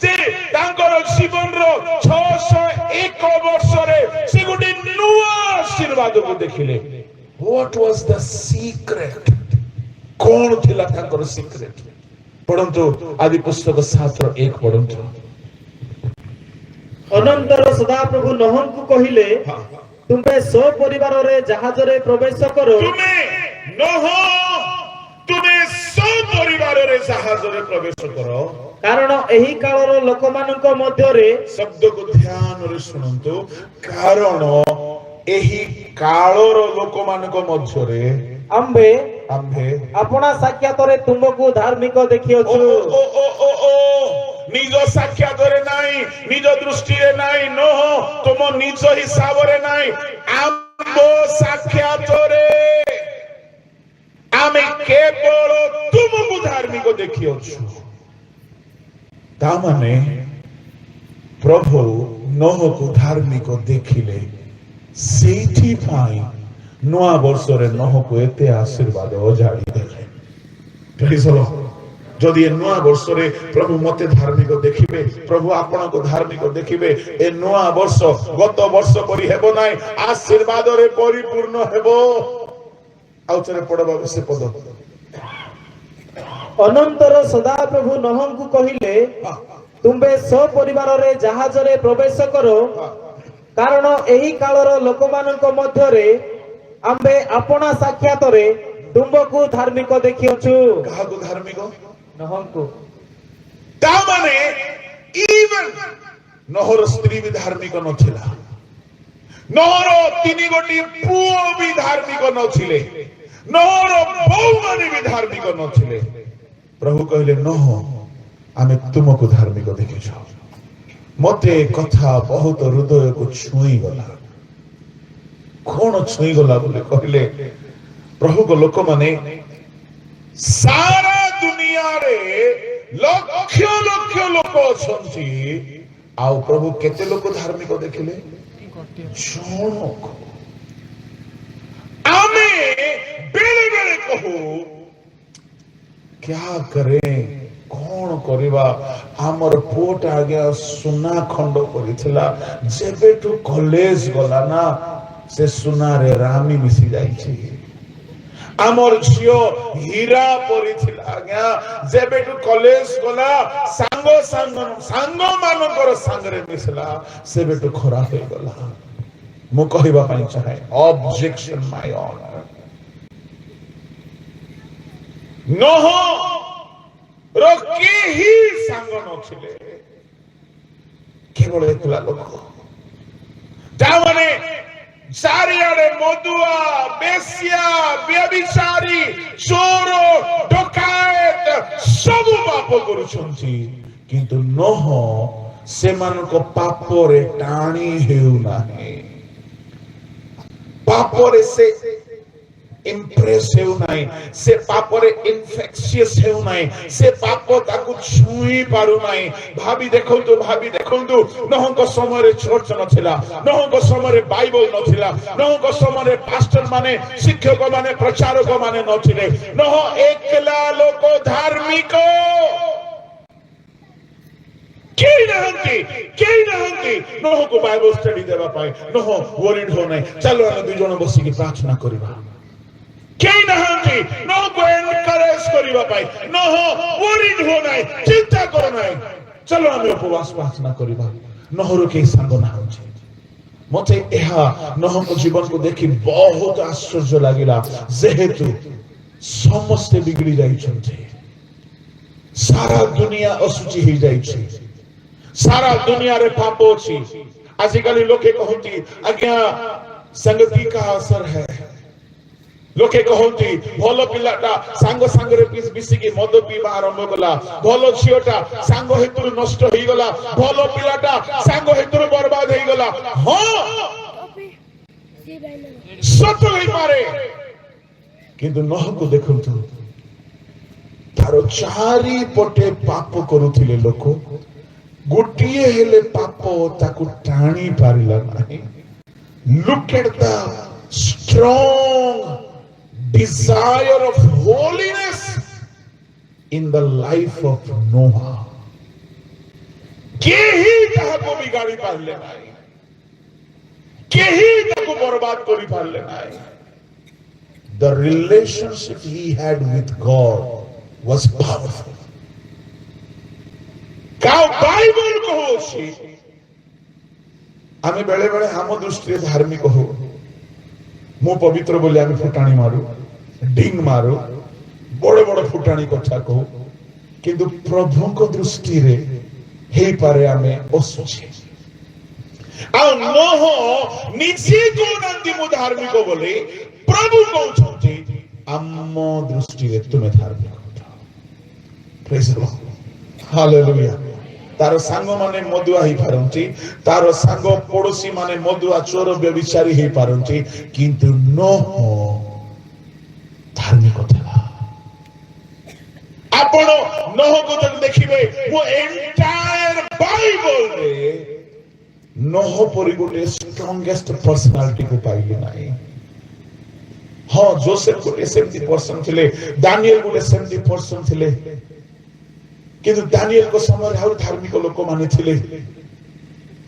ଯେ ତାଙ୍କର ଜୀବନର 601 ବର୍ଷରେ ସେ ଗୋଟେ ନୂଆ ଆଶୀର୍ବାଦକୁ ଦେଖିଲେ? What was the secret? କଣ ଥିଲା ତାଙ୍କର ସିକ୍ରେଟ? ପଢନ୍ତୁ ଆଦି ପୁସ୍ତକ 7:1 ପଢନ୍ତୁ। ଅନନ୍ତର ସଦାପ୍ରଭୁ ନହଙ୍କୁ କହିଲେ, ତୁମେ ସପରିବାରରେ ଜାହାଜରେ ପ୍ରବେଶ କର। ତୁମେ ସପରିବାରରେ ଜାହାଜରେ ପ୍ରବେଶ କର, କାରଣ ଏହି କାଳର ଲୋକମାନଙ୍କ ମଧ୍ୟରେ, ଶବ୍ଦକୁ ଧ୍ୟାନରେ ଶୁଣନ୍ତୁ, କାରଣ ଏହି କାଳର ଲୋକମାନଙ୍କ ମଧ୍ୟରେ ଆମ୍ଭେ ଆମ୍ଭେ ଆପଣା ସାକ୍ଷାତରେ ତୁମକୁ ଧାର୍ମିକ ଦେଖିଅଛୁ। ନିଜ ସାକ୍ଷାତରେ ନାହିଁ, ନିଜ ଦୃଷ୍ଟିରେ ନାହିଁ, ନହ ତୁମ ନିଜ ହିସାବରେ ନାହିଁ, ଆମ ସାକ୍ଷାତରେ ଆମେ କେବଳ ତୁମକୁ ଧାର୍ମିକ ଦେଖିଅଛୁ। ତା ମାନେ ପ୍ରଭୁ ନହକୁ ଧାର୍ମିକ ଦେଖିଲେ, ସେଇଥିପାଇଁ ନୂଆ ବର୍ଷରେ ନହକୁ ଏତେ ଆଶୀର୍ବାଦ ଅଜାଡ଼ି ଦେଲେ। ଯଦି ଏ ନୂଆ ବର୍ଷରେ ପ୍ରଭୁ ମତେ ଧାର୍ମିକ ଦେଖିବେ, ପ୍ରଭୁ ଆପଣଙ୍କୁ ଧାର୍ମିକ ଦେଖିବେ, ଏ ନୂଆ ବର୍ଷ ଗତ ବର୍ଷ ପରି ହେବ ନାହିଁ, ଆଶୀର୍ବାଦରେ ପରିପୂର୍ଣ୍ଣ ହେବ। ଆଉ ଥରେ ପଢବା ସେ ପଦ। ଅନନ୍ତର ସଦାପ୍ରଭୁ ନହଙ୍କୁ କହିଲେ, ତୁମେ ସପରିବାରରେ ଜାହାଜରେ ପ୍ରବେଶ କର, କାରଣ ଏହି କାଳର ଲୋକମାନଙ୍କ ମଧ୍ୟରେ ଆମ୍ଭେ ଆପଣା ସାକ୍ଷାତରେ ତୁମକୁ ଧାର୍ମିକ ଦେଖିଅଛୁ। କାହାକୁ ଧାର୍ମିକ? ନହଙ୍କୁ। ତା ମାନେ ଇଭେନ୍ ନହର ସ୍ତ୍ରୀ ବି ଧାର୍ମିକ ନଥିଲା, ନହର 3 ଗୋଟି ପୁଅ ବି ଧାର୍ମିକ ନଥିଲେ, ନହର ବୋହୂମାନେ ବି ଧାର୍ମିକ ନଥିଲେ। ପ୍ରଭୁ କହିଲେ, ନହ ଆମେ ତୁମକୁ ଧାର୍ମିକ ଦେଖିଛୁ। ମତେ କଥା ବହୁତ ହୃଦୟକୁ ଛୁଇଁଗଲା। କଣ ଛୁଇଁଗଲା ବୋଲି କହିଲେ, ପ୍ରଭୁଙ୍କ ଲୋକମାନେ ସାରା ଦୁନିଆରେ ଲକ୍ଷ ଲକ୍ଷ ଲୋକ ଅଛନ୍ତି, ଆଉ ପ୍ରଭୁ କେତେ ଲୋକ ଧାର୍ମିକ ଦେଖିଲେ? ଜଣକ ଆମେ ବେଳେ ବେଳେ କହୁ क्या करें कौन करिबा हमर पुओटा आगे सुना खंड करिथिला जेबेटू कॉलेज गला ना से सुना रे रामी मिसी जाइछि हमर झियो हीरा परिथिला आज्ञा जेबेटू कॉलेज गला सांग मानकर संगरे मिसला सेबेटू खराब हो गला मु कहिबा पई चाहे ऑब्जेक्शन माय ऑनर नोह रोके ही सांग नथिले केवल एकला लोक तामाने चारियाडे मधुआ बेसिया व्यभिचारी चोर डकायत सब पाप करूछंती किंतु नोह सेमानको पापरे टाणी हेउ नाही पापरे से इम्प्रेस हेउ नाही से पापरे इन्फेक्शियस हेउ नाही से पाप ताकू छुई पारु नाही भाभी देखंतु नहंको समय चर्च नथिला नहंको समय बाइबल नथिला नहंको समय पास्टर माने शिक्षक माने प्रचारक माने नथिले नह एकला लोक धार्मिक केही नहंती नह को बाइबल स्टडी देबा पाए नह वरिड हो नाही चलो हम दुई जण बसी की प्रार्थना करिबा केही नहंती नह को एनकरेज करिबा पाए नह वरिड हो नाही चिंता करो नाही चलो हम उपवास प्रार्थना करिबा नहर के संग नहंती मते एहा नह को जीवन को देखि बहुत आश्चर्य लागिला जेहेतु समस्त बिगड़ी जाइछन्ते सारा दुनिया असुचि हो जाइछि सारा दुनिया रे पाप अछि आजिकल लोके कहंती आज्ञा संगति का असर है लोके कहंती भलो पिलाटा सांग रे बिसी के मद पीबा आरंभ कला भलो झियोटा सांग हेतुर नष्ट होई गला भलो पिलाटा सांग हेतुर बर्बाद होई गला हां सत होई पारे किंतु नह को देखंतु तारो चारि पटे पाप करूथिले लोक गोटिए हेले पाप ताकू टाणी पारिला नाही look at the strong desire of holiness in the life of Noah केही ताको बिगाड़ी पारले नाही केही ताको बर्बाद करि पारले नाही the relationship he had with God was powerful काउ बाइबल कहोछि आमे बेले बेले हम दृष्टि धार्मिक हो मु पवित्र बोली आमे फुटाणी मारू डिंग मारू बड़ बड़ फुटाणी कथा को किंतु प्रभु को दृष्टि रे हे पारे आमे असुछि आ नोह निजे को नंदी मु धार्मिक बोले प्रभु कहउछन्ति आम दृष्टि रे तुमे धार्मिक प्रेज द लॉर्ड हालेलुया तार सांग माने मदुआ ही पारंती तार सांग पड़ोसी माने मदुआ चोर व्यभिचारी ही पारंती किंतु नोह धार्मिक था आपण नोह को जब देखिबे वो एंटायर बाइबल रे नोह परि गोटे स्ट्रॉंगेस्ट पर्सनालिटी को पाइले नाही हां जोसेफ गोटे सेमती पर्सन थिले दानिएल गोटे सेमती पर्सन थिले किंतु दानिएल को समय हाउ धार्मिक लोक माने थिले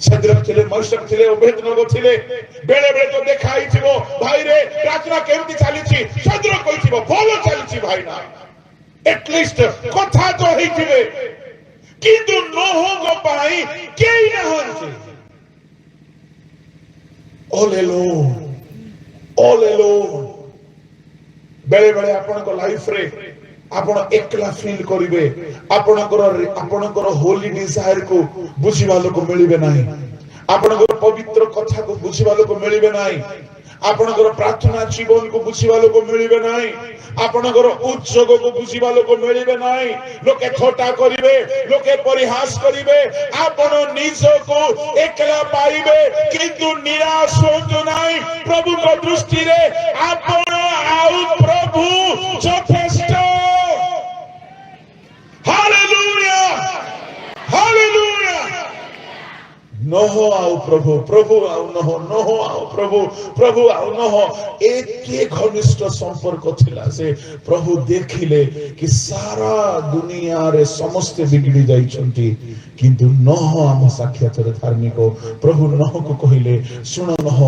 सद्रक थिले मौसक थिले ओबेदनगो थिले बेले बेले तो देखाई थिबो भाई रे प्रार्थना केमती चाली छी सद्रक कहि थिबो भलो चाली छी भाई ना एटलीस्ट कथा तो हेई थिबे किंतु नोह गो पाई केई ना होंचे ऑल एलोन बेले बेले आपन को लाइफ रे आपण एकला फील करिवे आपणकर होली डिजायर को बुझिबा लोक मिलिबे नाही आपणकर पवित्र कथा को बुझिबा लोक मिलिबे नाही आपणकर प्रार्थना जीवन को बुझिबा लोक मिलिबे नाही आपणकर उद्योग को बुझिबा लोक मिलिबे नाही लोके थोटा करिवे लोके परिहास करिवे आपण निज को एकला पाइबे किंतु निराश होंतु नाही प्रभु को दृष्टि रे आपण आउ प्रभु यथेष्ट हालेलुया हालेलुया नोह आउ प्रभु प्रभु आउ नह नह आउ प्रभु प्रभु आउ नह एके घनिष्ठ संपर्क थिला से प्रभु देखिले कि सारा दुनिया रे समस्त बिगड़ी जाइछंती किंतु नह आम साक्षात धार्मिक प्रभु नह को कहिले सुन नह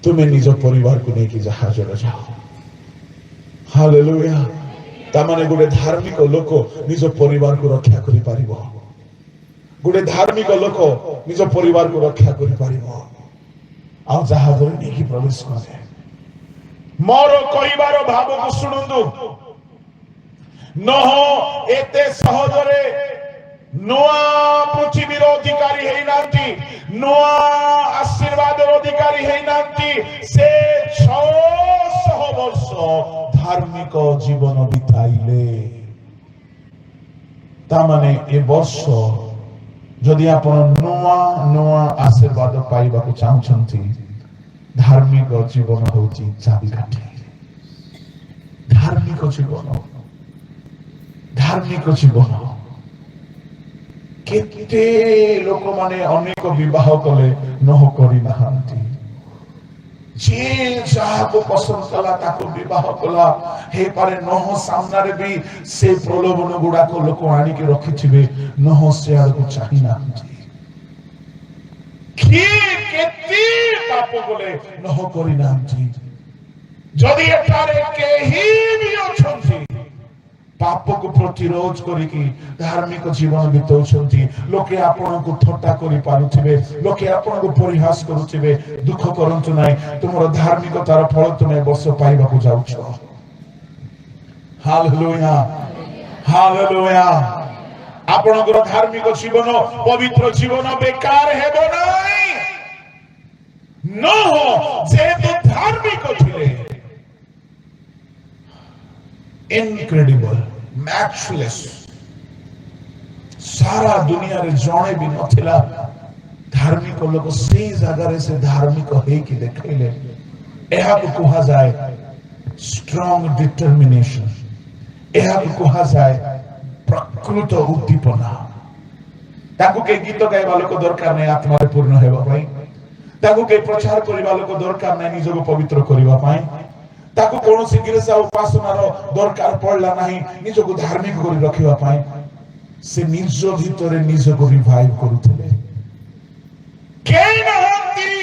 तुम्हें निज परिवार को लेकिन जहाज जाओ हालेलुया तामाने गोटे धार्मिक लोक निज परिवार को रक्षा करि पारिबो गोटे धार्मिक लोक निज परिवार को रक्षा करि पारिबो आ जहाज रे नेकी प्रवेश करे मोर कहिबार भाव को सुनंदु नह एते सहज रे नोआ पृथ्वीर अधिकारी हेई नांती नोआ आशीर्वाद अधिकारी हेई नांती से 600 वर्ष धार्मिक जीवन बिताइले तामाने ए वर्ष जदि आपण नोआ नोआ आशीर्वाद पाइबा को चाहछंती धार्मिक जीवन होची चाबिकाठी धार्मिक जीवन केते लोक माने अनेक विवाह कले नह करि नाहंती जे जाको पसंद कला ताको विवाह कला हे पारे नह सामना रे भी से प्रलोभन गुडा को लोक आनी के रखि छिबे नह से आड़ को चाहि नाहंती की केते पाप बोले नह करि नाहंती जदि एटारे केही भी अछंती पाप को प्रतिरोध करिकी धार्मिक जीवन बिताउछंती लोके आपण को थट्टा करि पारुथिबे लोके आपण को परिहास करुथिबे दुख करंतु नाही तुमरो धार्मिकतार फल तुमे वर्ष पाइबा को जाउछो हालेलुया हालेलुया आपणकर धार्मिक जीवन पवित्र जीवन बेकार हेबो नाही न हो जे धार्मिक थिले इनक्रेडिबल मैचलेस सारा दुनिया रे जणे भी नथिला धार्मिक लोक से जगह रे से धार्मिक हे कि देखैले एहा को कहा जाय स्ट्रांग डिटरमिनेशन एहा को कहा जाय प्रकृत उद्दीपना ताकू के गीत गाइबा लोक दरकार नै आत्मा रे पूर्ण हेबा पई ताकू के प्रचार करिबा लोक दरकार नै निजको पवित्र करिबा पई ताकू कोनोसी गिरजा उपासनार दरकार पड़ला नाही निजको धार्मिक करि रखिबा पाए से निज भितरे निजको रिवाइव करूथले के नहंती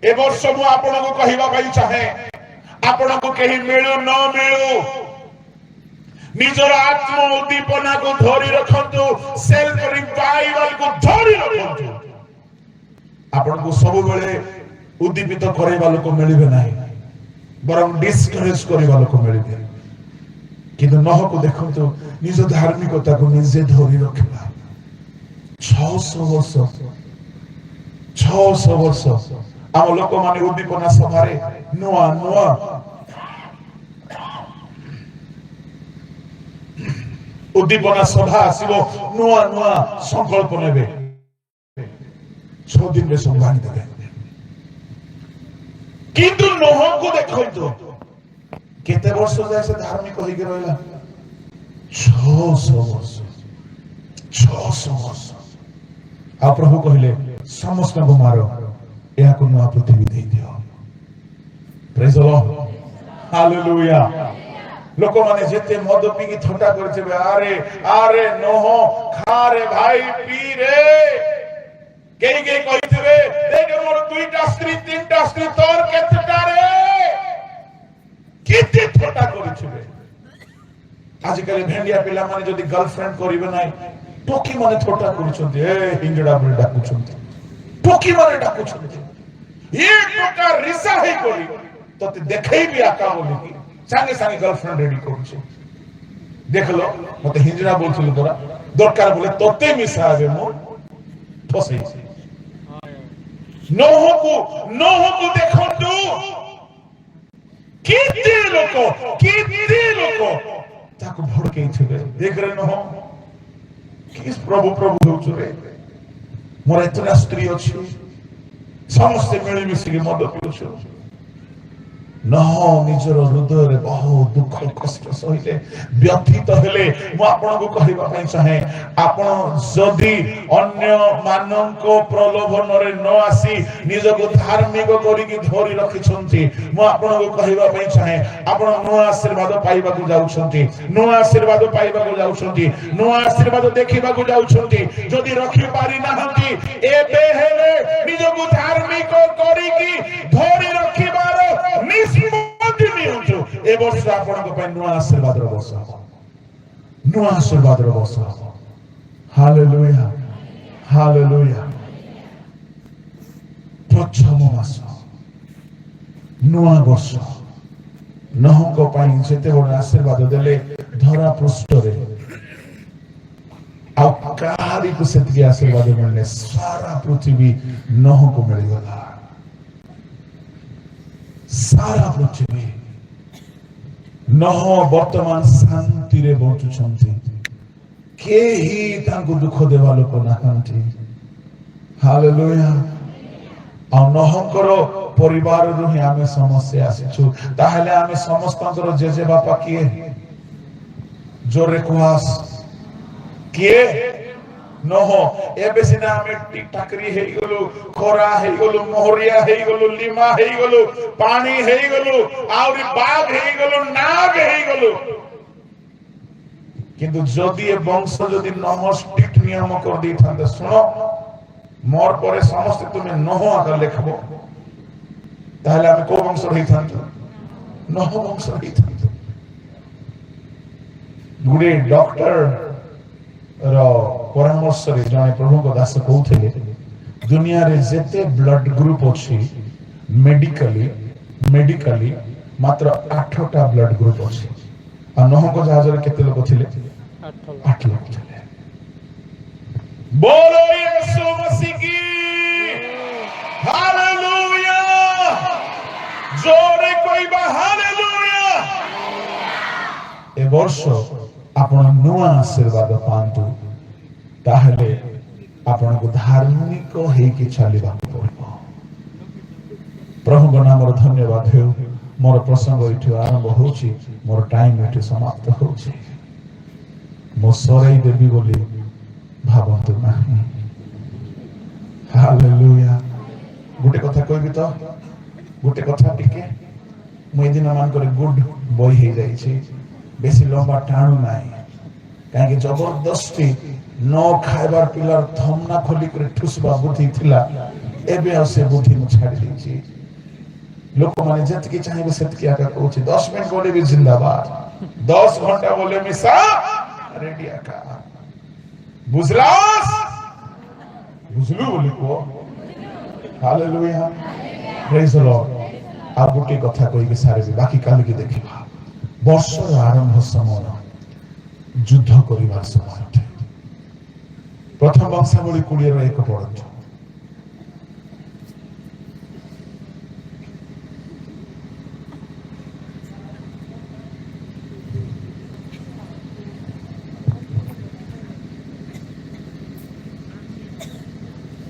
ए वर्ष मु आपन को कहिबा पई चाहे आपन को केही मिलु न मिलु निजर आत्म उद्दीपना को धरि रखंतु सेल्फ रिवाइवल को धरि रखंतु आपन को सब बेले उद्दीपित करैबा लोक मिलिबे नाही बरम डिस्करेज करबा लोक मिलिबे किंतु नह को देखंतु निज धार्मिकता को निजे धरि रखिबा 600 वर्ष आम लोक माने उद्दीपना सभारे नुआ नुआ उद्दीपना सभा आसीबो नुआ नुआ संकल्प नेबे 6 दिन रे संभाली देबे किंतु नोह को देखंतु केते वर्ष जाय से धार्मिक होई के रहला 600 वर्ष आ प्रभु कहले समस्त को मारो या को नया पृथ्वी दे दियो प्रेज द लॉर्ड हालेलुया लोक माने जेते मद पी की थोटा करथिबे अरे अरे नोह खा रे भाई पी रे के कहिथिबे देख मोर दुईटा स्त्री तीनटा स्त्री तोर केतेटा रे केते थोटा करथिबे आज कल भेंडिया पिला माने जदी गर्लफ्रेंड करिवे नाही टोकी माने थोटा करछन्ती ए हिंगडा बल डाकुछन्ती टोकी माने डाकुछन्ती ये टोका रिसा हे करी तते देखै भी आका बोली की संगे संगे गर्लफ्रेंड रेडी करछे देखलो मते हिंगडा बोलछिलो तोरा दरकार बोले तते मिसाबे मो फसै नोह को देखंतु केते लोक ताको भड़के छिबे देख रे नोह किस प्रभु होछु रे मोर एतरा स्त्री अछि समस्त मिली मिसी के मद पिउछु नह निजर हृदय बहु दुख कष्ट सहिले व्यथित हेले मु आपन को कहबा पई चाहे आपन जदि अन्य मानको प्रलोभन रे न आसी निज को धार्मिक करी की धरि रखिछंती मु आपन को कहबा पई चाहे आपन नो आशीर्वाद पाइबा को जाउछंती नो आशीर्वाद पाइबा को जाउछंती नो आशीर्वाद देखिबा को जाउछंती जदि रखि पारि नाहंती एबे हेले निज को धार्मिक करी की धरि रखिबार निष्पत्ति नियंतु ए वर्ष आपन को पई नो आशीर्वाद रो वर्ष नो आशीर्वाद रो वर्ष हालेलुया हालेलुया प्रथम मास नुआ वर्ष नह को पई जेते बड़ आशीर्वाद देले धरा पृष्ठ रे आ कारी को सेति आशीर्वाद मिलने सारा पृथ्वी नह को मिल गला सारा पृथ्वी नह वर्तमान शांति रे बंचुछंती केही तांको दुख देवा लोक नाहंती हालेलुया आ नहकर परिवार रु ही आमे समस्या आसीछु ताहले आमे समस्तकर जेजे बापा किए जोरे कुआस किए नह एबे सिना आमे टिकटाकरी हेई गलु खरा हेई गलु मोहरिया हेई गलु लिमा हेई गलु पानी हेई गलु आउरी बाघ हेई गलु नाग हेई गलु किंतु जदि ए वंश जदि नह स्ट्रिक्ट नियम कर दी थांते सुनो मोर परे समस्त तुमे नह आकर लेखबो ताहले आमे को वंश रही थांतो नह वंश रही थांतो गुडे डॉक्टर रो परामर्श रे जाने प्रभु को दास कहउथिले दुनिया रे जेते ब्लड ग्रुप अछि मेडिकली मात्र 8टा ब्लड ग्रुप अछि आ नह को जहाज रे केते लोक थिले 8 लोक थिले बोलो यीशु मसीह की हालेलुया जोरे कोई बा हालेलुया ए वर्ष आपण नुआ आशीर्वाद पांतु ताहले आपण को धार्मिक हे कि चलिबा पड़बो प्रभु नाम धन्यवाद हे मोर प्रसंग इठो आरंभ होछि मोर टाइम इठो समाप्त होछि मो सरै देबी बोली भाबंतु नाही हालेलुया गुटे कथा कहबी तो गुटे कथा टिके मु एदिन मान करे गुड बॉय हे जाई छी बेसी लंबा टाणु नाही काहे जबरदस्ती न खाइबार पिलार थमना खोली करे ठुसबा बुद्धि थिला एबे असे बुद्धि म छाड़ी दै छी लोक माने जत के चाहिए सेत के आका कहू 10 मिनट बोले भी जिंदाबाद 10 घंटा बोले मिसा रेडी आका बुझलास बुझलु बोली को हालेलुया प्रेज द लॉर्ड आ गुटे कथा कहि के सारे भी बाकी काल के देखिबा वर्षर आरंभ समय युद्ध करिवार समय प्रथम वंशावली 20 रो 1 पढ़ंतु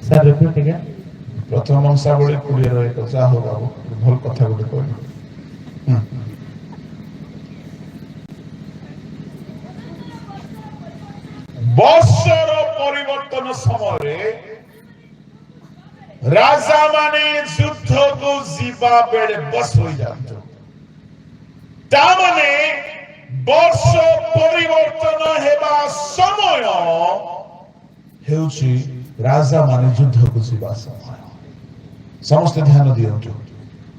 सर रिपीट अगेन प्रथम वंशावली 20 रो 1 जा होगा वो भल कथा गुटे कहली वर्षर परिवर्तन समय राजा माने युद्ध को जीवा बेले बस हो जाते तामने वर्ष परिवर्तन हेबा समय हेउची राजा माने युद्ध को जीवा समय समस्त ध्यान दियंतु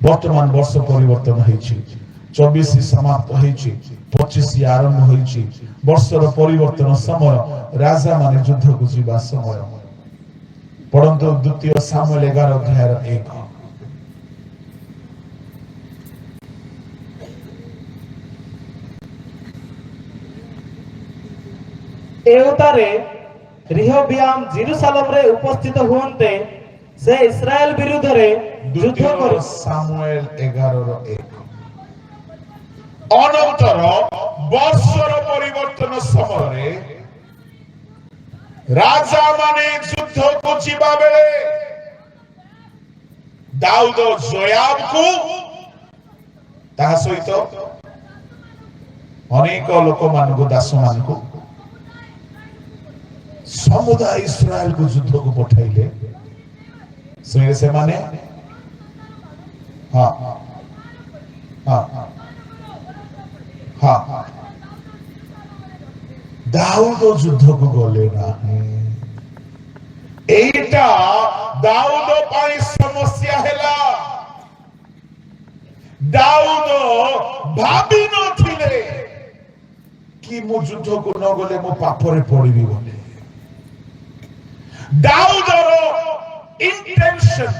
वर्तमान वर्ष परिवर्तन हेछि 24 समाप्त हेछि 25 आरंभ होइछि वर्षर परिवर्तन समय राजा माने युद्ध को जीवा समय परंतु द्वितीय सामुएल 11 अध्याय 1 एउतारे रिहोबियाम जेरूशलेम रे उपस्थित हुनते से इस्राएल विरुद्ध रे युद्ध कर सामुएल 11 रो 1 अनंतर वर्षर परिवर्तन समय राजा माने युद्ध को जीवा बेले दाऊद जोयाब को ता सहित अनेक लोक मानक दास मानक समुदाय इस्राएल को युद्ध को पठाइले से माने हाँ हाँ हाँ दाऊद युद्ध को गले ना एटा दाऊद पाई समस्या हैला दाऊद भाभी नथिले कि मु युद्ध को न गले मो पापरे पड़िबी बोले दाऊदर इंटेंशन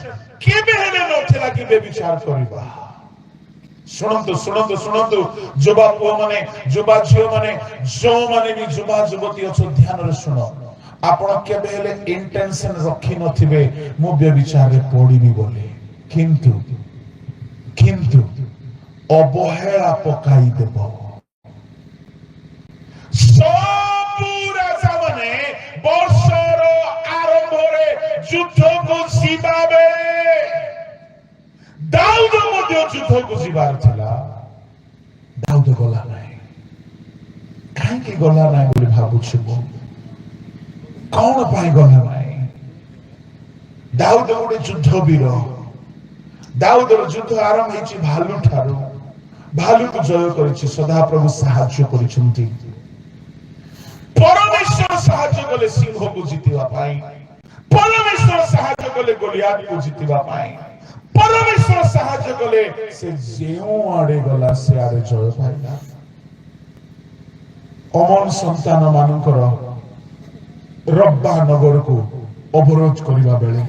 केबे हेले नथिला कि बेविचार करिबा सुनंतु सुनंतु सुनंतु जुबा पुओ माने जुबा झियो माने जो माने भी जुबा जुबती अच्छो ध्यान रे सुनो आपण केबे हेले इंटेंशन रखी नथिबे मु बेविचार रे पड़िबी बोले किंतु किंतु अवहेला पकाई देबो सबु राजा माने वर्षर आरंभ रे युद्ध को जिबाबे दाऊद मध्य युद्ध को जिबार थिला दाऊद गला नाही काहे कि गला नाही बोली भाबुछु कौन पाई गला नाही दाऊद गोटे युद्ध वीर दाऊदर युद्ध आरंभ हेछि भालू ठारू भालू को जय करिछि सदा प्रभु सहाय्य करिछंती परमेश्वर सहाय्य कले सिंह को जितिबा पाई परमेश्वर सहाय्य कले गोलियात को जितिबा पाई परमेश्वर सहाय्य कले से जेउ आड़े गला से आड़े जय पाइला अमन संतान मानकर रब्बा नगर को अवरोध करिबा बेले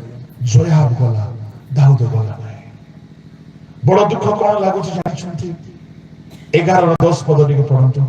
जयाब गला दाऊद गला नाही बड़ दुख कोन लागु छै जानिछंती 11-10 पद टिके पढंतु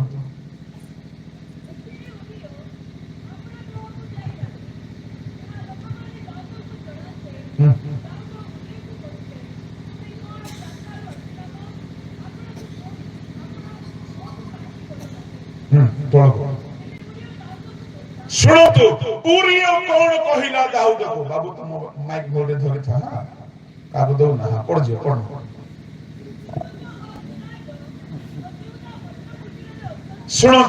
सुनो तो उरियो कौन कहिला दाऊद को बाबू तुम माइक बोले धरे था ना काबू दो ना पढ़ जियो पढ़ सुनो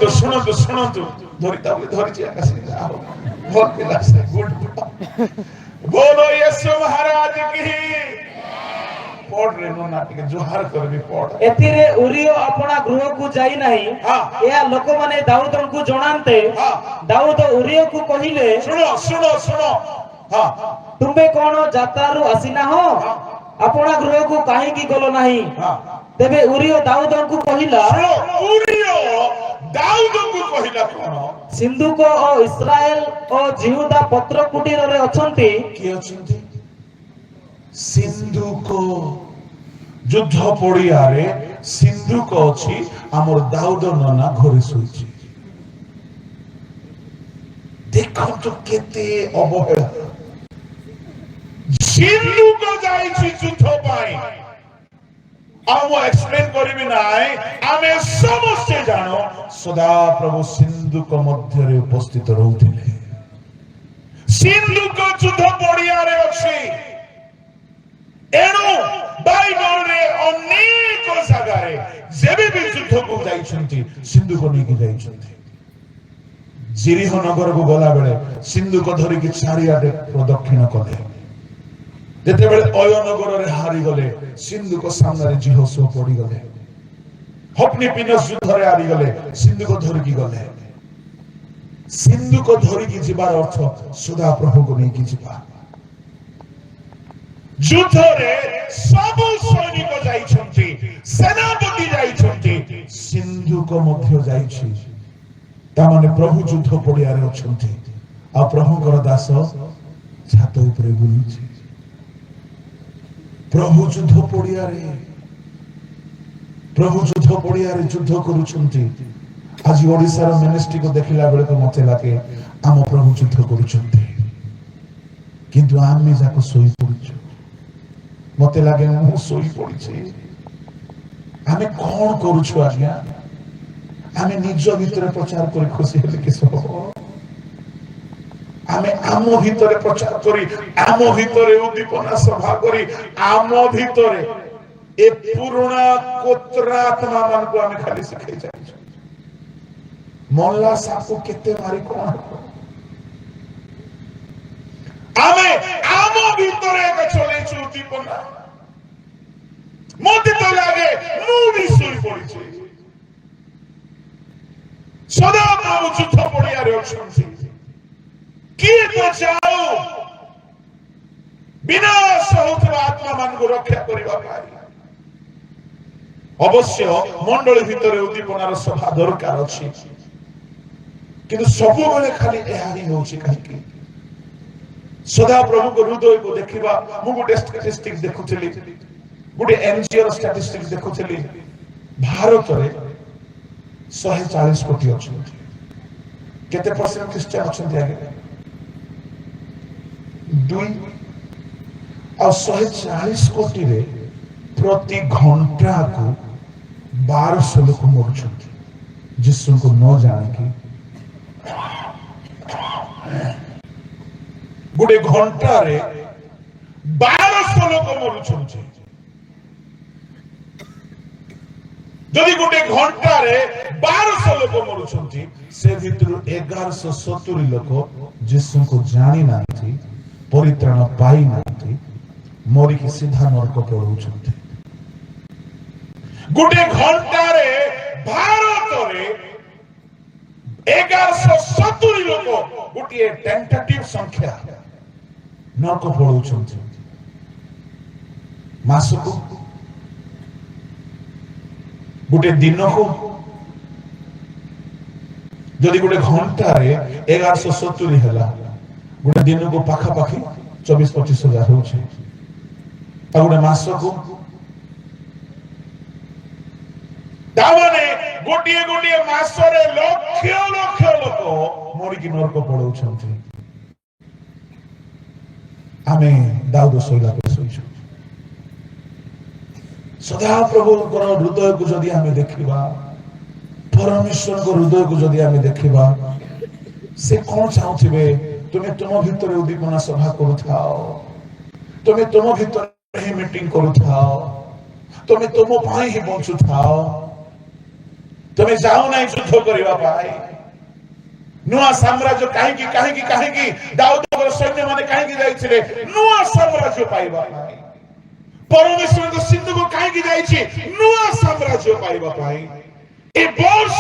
तो धरी ताबले धरी जे आकाश आओ बहुत पिला से गुड बोलो यीशु महाराज की पढ़ रे नो नाटक जोहार करबी पढ़ एथिरे उरियो अपना गृह को जाई नाही हां या लोक माने दाऊद को जणानते हां दाऊद उरियो को कहिले सुनो हां तुमे कोन जातारु आसीना हो अपना गृह को काहे की गलो नाही हां तेबे उरियो दाऊद को कहिला उरियो दाऊद को कहिला कोन सिंधु को ओ इस्राएल ओ जिहुदा पत्र कुटीर रे अछंती के अछंती सिंधु को युद्ध पड़िया रे सिंधु को अछि हमर दाऊद नना घरे सोइछि देखो तो केते अवहेला सिंधु को जाइछि युद्ध पाई हम एक्सप्लेन करिबि नाय आमे समस्ते जानो सदा प्रभु सिंधु को मध्य रे उपस्थित रहउथिले सिंधु को युद्ध पड़िया रे अछि एणु बाइबल रे अनेक जगह रे जेबे भी युद्ध को जाइछंती सिंधु को नेकी जाइछंती जिरिह नगर को गला बेले सिंधु को धरि कि चारियाडे प्रदक्षिण कले जेते बेले अय नगर रे हारी गले सिंधु को सामने रे जिहोशु पड़ी गले हपनी पिनस युद्ध रे हारी गले सिंधु को धरि कि गले सिंधु को धरि कि जिबार अर्थ सदा प्रभु को नेकी जिबा युद्ध रे सब सैनिक जाइछंती सेनापति जाइछंती सिंधु को मध्य जाइछि ता माने प्रभु युद्ध पड़िया रे अछंती आ प्रभुकर दास छात ऊपर बुलुछि प्रभु युद्ध पड़िया रे युद्ध करूछंती आज ओडिसा रो मिनिस्ट्री को देखिला बेले को मते लागे आम प्रभु युद्ध करूछंती किंतु आमे जाको सोई पड़ुछु मते लागे मु सोई पड़िछि आमे कोन करूछु आज्ञा आमे निज भीतर प्रचार करी खुशी हेले कि सब आमे आम भीतर प्रचार करी आम भीतर उद्दीपना सभा करी आम भीतर ए पुराना कोतरा आत्मा मन को आमे खाली सिखाई जाए मोल्ला सापु केते मारी कोन आमे आमो ভিতরে এক চলেছে উদ্দীপনা মতে তো লাগে মু भी শুই পড়িছে সদা প্রভু যুদ্ধ পড়িয়ারে অଛନ୍ତି কিଏ তো যাও বিনাশ হউଥିବା আত্মা ମାନଙ୍କୁ রক্ষা করিবা পাই অবশ্য মণ্ডলী ভিতরে উদ্দীপনার সভা দরকার ଅଛି কিন্তু ସବୁବେଳେ ଖାଲି ଏହା ହିଁ ହଉଛି କାହିଁକି ସଦା ପ୍ରଭୁଙ୍କ ହୃଦୟକୁ ଦେଖିବା ମୁଁ ଗୋଟେ ଷ୍ଟାଟିଷ୍ଟିକ୍ସ ଦେଖୁଥିଲି ଗୋଟେ ଏନଜିଓର ଷ୍ଟାଟିଷ୍ଟିକ୍ସ ଦେଖୁଥିଲି ଭାରତରେ 140 କୋଟି ଅଛନ୍ତି କେତେ ପରସେଣ୍ଟ ଖ୍ରୀଷ୍ଟିଆନ ଅଛନ୍ତି ଆଗେ 2 ଆଉ 140 କୋଟିରେ ପ୍ରତି ଘଣ୍ଟାକୁ 1200 ଲୋକ ମରୁଛନ୍ତି ଯୀଶୁଙ୍କୁ ନ ଜାଣିକି गोटे घंटारे 1200 लोक मरुछंती जदि गोटे घंटारे 1200 लोक मरुछंती से भितर 1170 लोक यीशु को जानि नांती परित्राण पाई नांती मरी की सीधा नरक पड़ुछंती गोटे घंटारे भारत रे 1170 लोक गोटे टेंटेटिव संख्या नरक पड़ुछंती मासको गोटे दिन को जदि गोटे घंटा रे 1170 हैला गोटे दिन को पाखा पाखी 24-25 हजार होचे आ गोटे मासको दावने गोटे गोटे मासरे लक्ष लक्ष लोक मरी की नरक पड़ुछंती आमे दाऊद सोइला पे सोइछु सदा प्रभु हृदय को जदि आमे देखिबा परमेश्वर को हृदय को जदि आमे देखिबा से कौन चाहथिबे तुमे तुम भीतर उद्दीपना सभा करूथाओ तुमे तुम भीतर ही मीटिंग करूथाओ तुमे तुम पाई ही बंचुथाओ तुमे जाओ नहीं युद्ध करिबा पाई नुआ साम्राज्य काहेकि काहेकि काहेकि दाऊद को सैन्य माने काहेकि जाइछिले नुआ साम्राज्य पाइबा पाई परमेश्वर को सिंधु को काहेकि जाइछि नुआ साम्राज्य पाइबा पाई ए वर्ष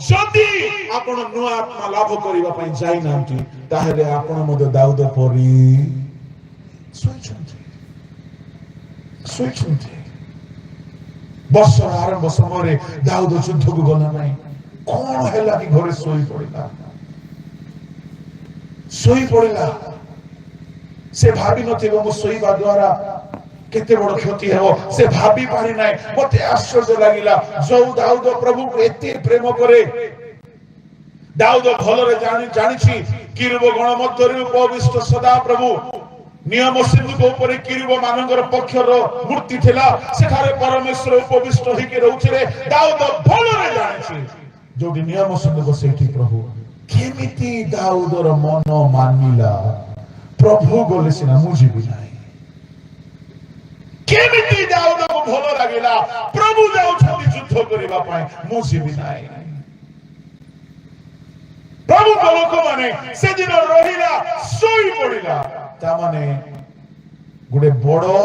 जदि आपण नुआ आत्मा लाभ करिबा पाई जाई नांती ताहेले आपण मद दाऊद परी सोइछन्ती वर्ष आरंभ समय दाऊद युद्ध को गला नहीं कौन हैला कि घरे सोई पड़िला से भाभी नथिबो मो सोईबा द्वारा केते बड़ क्षति हेबो से भाभी पारि नाही मते आश्चर्य लागिला जो दाऊद प्रभु को एते प्रेम करे दाऊद भलरे जानिछि किरुब गण मध्यरे उपविष्ट सदा प्रभु नियम सिंधु ऊपर किरुब मानकर पक्षर मूर्ति थिला सेठारे परमेश्वर उपविष्ट होइके रहउछिले दाऊद भलरे जानिछि जो नियम सिंधु को सेठी प्रभु केमिति दाऊदर मन मानिला प्रभु बोले सिना मुझे भी नाही केमिति दाऊद को भलो लागिला प्रभु जाउछथि युद्ध करिबा पाए मुझे भी नाही प्रभु को लोक माने से दिन रहिला सोई पड़िला ता माने गुडे बड़ो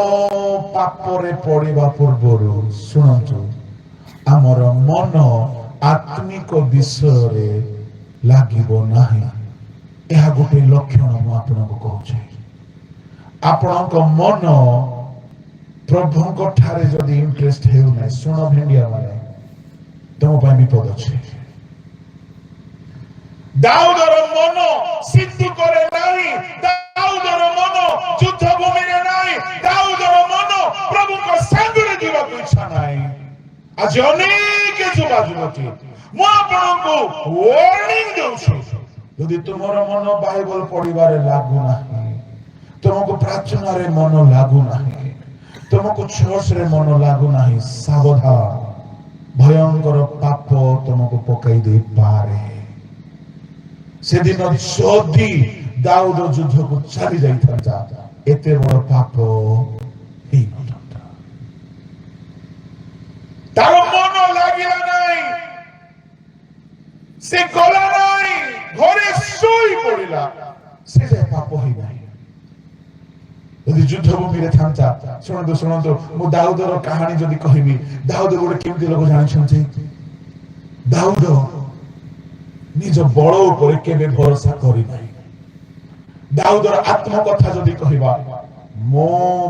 पापरे पड़िबा पूर्वरु सुनंतु हमर मन आत्मिक विषय रे लागिबो नाही एहा गोटे लक्षण मु आपनको कहूछि आपनक मन प्रभुଙ୍କ ठारे जदि इंटरेस्ट हेउ नै सुन भेंडिया माने तम पय विपद अछि दाऊदर मन सिद्धू करे नाही दाऊदर मन युद्ध भूमि रे नाही दाऊदर मन प्रभुଙ୍କ संगरे जीवा को इच्छा नाही आज अनेक जुवा जुवती मु आपनको वार्निंग देउछु यदि तुमर मन बाइबल पढिबारे लागु नाही तुमको प्रार्थना रे मन लागु नाही तुमको चर्च रे मन लागु नाही सावधान भयंकर पाप तुमको पकाई दे पारे से दिन जदि दाऊद युद्ध को चली जाइथांता एते बड़ पाप ही नथांता ସେ ଗଲା ନାହିଁ, ଘରେ ଶୋଇ ପଡ଼ିଲା, ସେ ଯାଏ ପାପ ହେଇନାହିଁ। ଯଦି ଯୁଦ୍ଧ ଭୂମିରେ ଥାନ୍ତା, ଶୁଣନ୍ତୁ ଶୁଣନ୍ତୁ, ମୁଁ ଦାଉଦର କାହାଣୀ ଯଦି କହିବି, ଦାଉଦ ଗୋଟେ କେମିତି ଲୋକ ଜାଣିଛନ୍ତି? ଦାଉଦ ନିଜ ବଳ ଉପରେ କେବେ ଭରସା କରିନାହିଁ। ଦାଉଦର ଆତ୍ମକଥା ଯଦି କହିବା, ମୋ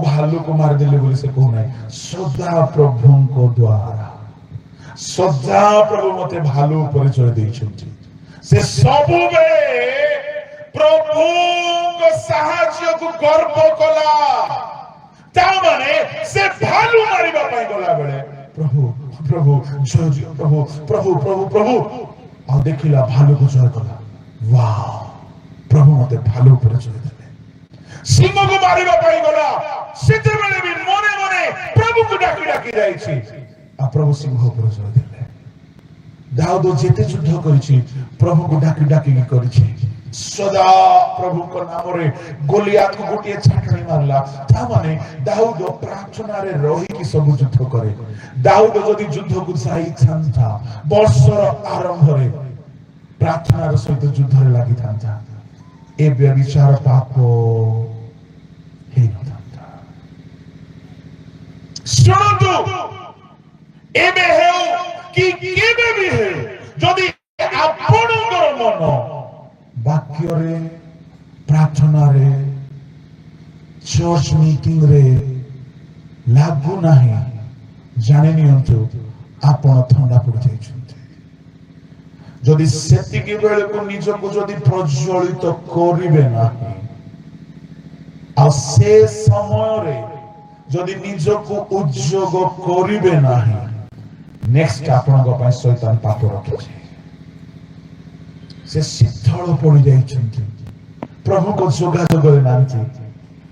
ଭାଲୁକୁ ମାରିଦେଲି ବୋଲି ସେ କହୁନାହିଁ, ସଦା ପ୍ରଭୁଙ୍କ ଦ୍ୱାରା, ସଦା ପ୍ରଭୁ ମତେ ଭାଲୁ ପରିଚୟ ଦେଇଛନ୍ତି। ସେ ସବୁବେଳେ ପ୍ରଭୁଙ୍କ ସାହାଯ୍ୟକୁ ଗର୍ବ କଲା। ତାମାନେ ସେ ଭାଲୁ ମାରିବା ପାଇଁ ଗଲା ବେଳେ ପ୍ରଭୁ ପ୍ରଭୁ ଜୟ ଜୟ ପ୍ରଭୁ ପ୍ରଭୁ ପ୍ରଭୁ ପ୍ରଭୁ, ଆଉ ଦେଖିଲା ଭାଲୁକୁ ଜୟ କଲା। ୱାଓ, ପ୍ରଭୁ ମତେ ଭାଲୁ ପରିଚୟ ଦେଲେ। ସିଂହକୁ ମାରିବା ପାଇଁ ଗଲା, ସେତେବେଳେ ବି ମନେ ମନେ ପ୍ରଭୁକୁ ଡାକି ଡାକି ଯାଇଛି, ଆଉ ପ୍ରଭୁ ସିଂହ ପରିଚୟ ଦେଲେ। ଦାଉଦ ଯେତେ ଯୁଦ୍ଧ କରିଛି ପ୍ରଭୁକୁ ଡାକି ଡାକିକି କରିଛି। ସଦା ପ୍ରଭୁଙ୍କ ନାମରେ ଗୋଲିଆତକୁ ଗୋଟିଏ ଛାଟଣି ମାରିଲା। ତାମାନେ ଦାଉଦ ପ୍ରାର୍ଥନାରେ ରହିକି ସବୁ ଯୁଦ୍ଧ କରେ। ଦାଉଦ ଯଦି ଯୁଦ୍ଧକୁ ଯାଇଥାନ୍ତା, ବର୍ଷର ଆରମ୍ଭରେ ପ୍ରାର୍ଥନାର ସହିତ ଯୁଦ୍ଧରେ ଲାଗିଥାନ୍ତା, ଏ ବ୍ୟଭିଚାର ପାପ ହେଇନଥାନ୍ତା। ଶୁଣନ୍ତୁ, ଏବେ ହେଉ କି କେବେ ବି ହେଉ, ଯଦି ଆପଣଙ୍କର ମନ ବାକ୍ୟରେ, ପ୍ରାର୍ଥନାରେ, ଚର୍ଚ୍ଚ ମିଟିଂରେ ଲାଗୁନାହିଁ, ଜାଣି ନିଅନ୍ତୁ ଆପଣ ଥଣ୍ଡା ପଡ଼ିଯାଇଛନ୍ତି। ଯଦି ସେତିକି ବେଳକୁ ନିଜକୁ ଯଦି ପ୍ରଜ୍ୱଳିତ କରିବେ ନାହିଁ, ଆଉ ସେ ସମୟରେ ଯଦି ନିଜକୁ ଉଦ୍ଯୋଗ କରିବେ ନାହିଁ, ନେକ୍ସଟ ଆପଣଙ୍କ ପାଇଁ ଶୈତାନ ପାପ ରଖିଛି। ସେ ଶୀତଳ ପଡ଼ିଯାଇଛନ୍ତି, ପ୍ରଭୁଙ୍କ ଯୋଗାଯୋଗରେ ନାହାନ୍ତି,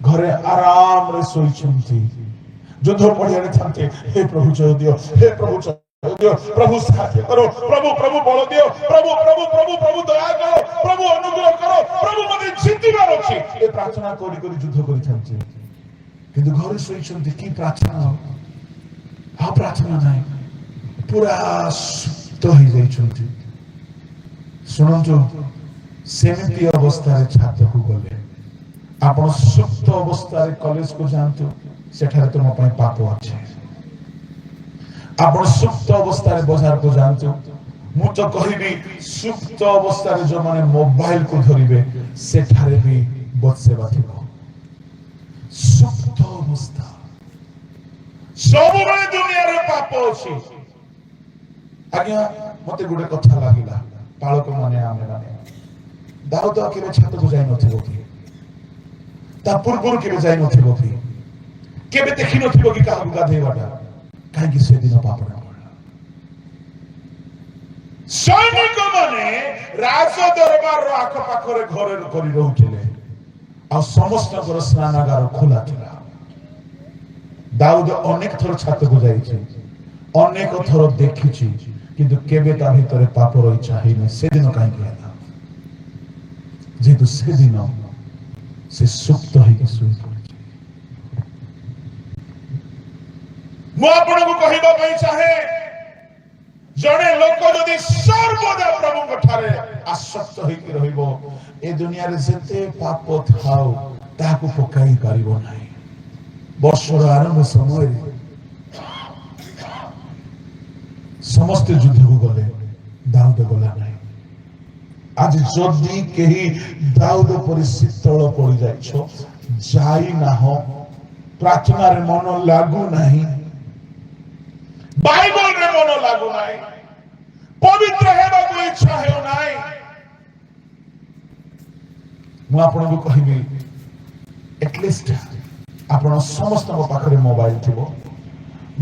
ଘରେ ଆରାମରେ ଶୋଇଛନ୍ତି। ଯୁଦ୍ଧ ପଡ଼ିଆରେ ଥାନ୍ତେ, ହେ ପ୍ରଭୁ ଜୟ ଦିଅ, ହେ ପ୍ରଭୁ ଜୟ ଦିଅ, ପ୍ରଭୁ ସାହାଯ୍ୟ କର, ପ୍ରଭୁ ପ୍ରଭୁ ବଳ ଦିଅ, ପ୍ରଭୁ ପ୍ରଭୁ ପ୍ରଭୁ ପ୍ରଭୁ ଦୟା କର, ପ୍ରଭୁ ଅନୁଗ୍ରହ କର, ପ୍ରଭୁ ମତେ ଜିତିବାର ଅଛି, ଏ ପ୍ରାର୍ଥନା କରି କରି ଯୁଦ୍ଧ କରିଥାନ୍ତି। କିନ୍ତୁ ଘରେ ଶୋଇଛନ୍ତି, କି ପ୍ରାର୍ଥନା? ଆଉ ପ୍ରାର୍ଥନା ନାହିଁ, ପୁରା ସୁପ୍ତ ହେଇଯାଇଛନ୍ତି। ଶୁଣନ୍ତୁ, ସେମିତି ଅବସ୍ଥାରେ ଛାତକୁ ଗଲେ, ଆପଣ ସୁପ୍ତ ଅବସ୍ଥାରେ କଲେଜକୁ ଯାଆନ୍ତୁ, ସେଠାରେ ତୁମ ପାଇଁ ପାପ ଅଛି। ଆପଣ ସୁପ୍ତ ଅବସ୍ଥାରେ ବଜାରକୁ ଯାଆନ୍ତୁ, ମୁଁ ତ କହିବି ସୁପ୍ତ ଅବସ୍ଥାରେ ଯୋଉମାନେ ମୋବାଇଲକୁ ଧରିବେ, ସେଠାରେ ବି ବଦସେବା ଥିବ। ସୁପ୍ତ ଅବସ୍ଥା, ସବୁବେଳେ ଦୁନିଆରେ ପାପ ଅଛି। ଆଜ୍ଞା, ମତେ ଗୋଟେ କଥା ଲାଗିଲା, ପାଳକ ମାନେ ଆମେ ଦାଉଦ କେବେ ଛାତକୁ ଯାଇନଥିବ କି? ତା ପୂର୍ବରୁ କେବେ ଯାଇନଥିବ କି? କେବେ ଦେଖିନଥିବ କି କାହାକୁ ଗାଧେଇବାଟା? କାହିଁକି ସେଦିନ ପାପଟା ପଡିଲା? ସୈନିକ ମାନେ ରାଜ ଦରବାରର ଆଖପାଖରେ ଘରେ କରି ରହୁଥିଲେ, ଆଉ ସମସ୍ତଙ୍କର ସ୍ନାନାଗାର ଖୋଲା ଥିଲା। ଦାଉଦ ଅନେକ ଥର ଛାତକୁ ଯାଇଛି, ଅନେକ ଥର ଦେଖିଛି, କିନ୍ତୁ କେବେ ତା ଭିତରେ ପାପର ଇଚ୍ଛା ହେଇନି। ସେଦିନ କାହିଁକି ହେଲା? ଯେହେତୁ ସେଦିନ ସେ ସୁପ୍ତ ହେଇକି ଶୋଇ ପଡ଼ିଛି। ମୁଁ ଆପଣଙ୍କୁ କହିବା ପାଇଁ ଚାହେଁ, ଜଣେ ଲୋକ ଯଦି ସର୍ବଦା ପ୍ରଭୁଙ୍କ ଠାରେ ଆସକ୍ତ ହେଇକି ରହିବ, ଏ ଦୁନିଆରେ ଯେତେ ପାପ ଥାଉ ତାହାକୁ ପକାଇ ପାରିବ ନାହିଁ। ବର୍ଷର ଆରମ୍ଭ ସମୟରେ ସମସ୍ତେ ଯୁଦ୍ଧକୁ ଗଲେ, ଦାଉଦ ଗଲା ନାହିଁ। ଆଜି ଯଦି କେହି ଦାଉଦ ପରି ଶୀତଳ ପଡ଼ିଯାଇଛ, ଯାଇନାହଁ, ପ୍ରାର୍ଥନାରେ ମନ ଲାଗୁନାହିଁ, ବାଇବଲରେ ମନ ଲାଗୁନାହିଁ, ପବିତ୍ର ହେବାକୁ ଇଚ୍ଛା ହେଉନାହିଁ, ମୁଁ ଆପଣଙ୍କୁ କହିବି, ଏଟଲିଷ୍ଟ ଆପଣ ସମସ୍ତଙ୍କ ପାଖରେ ମୋବାଇଲ ଥିବ।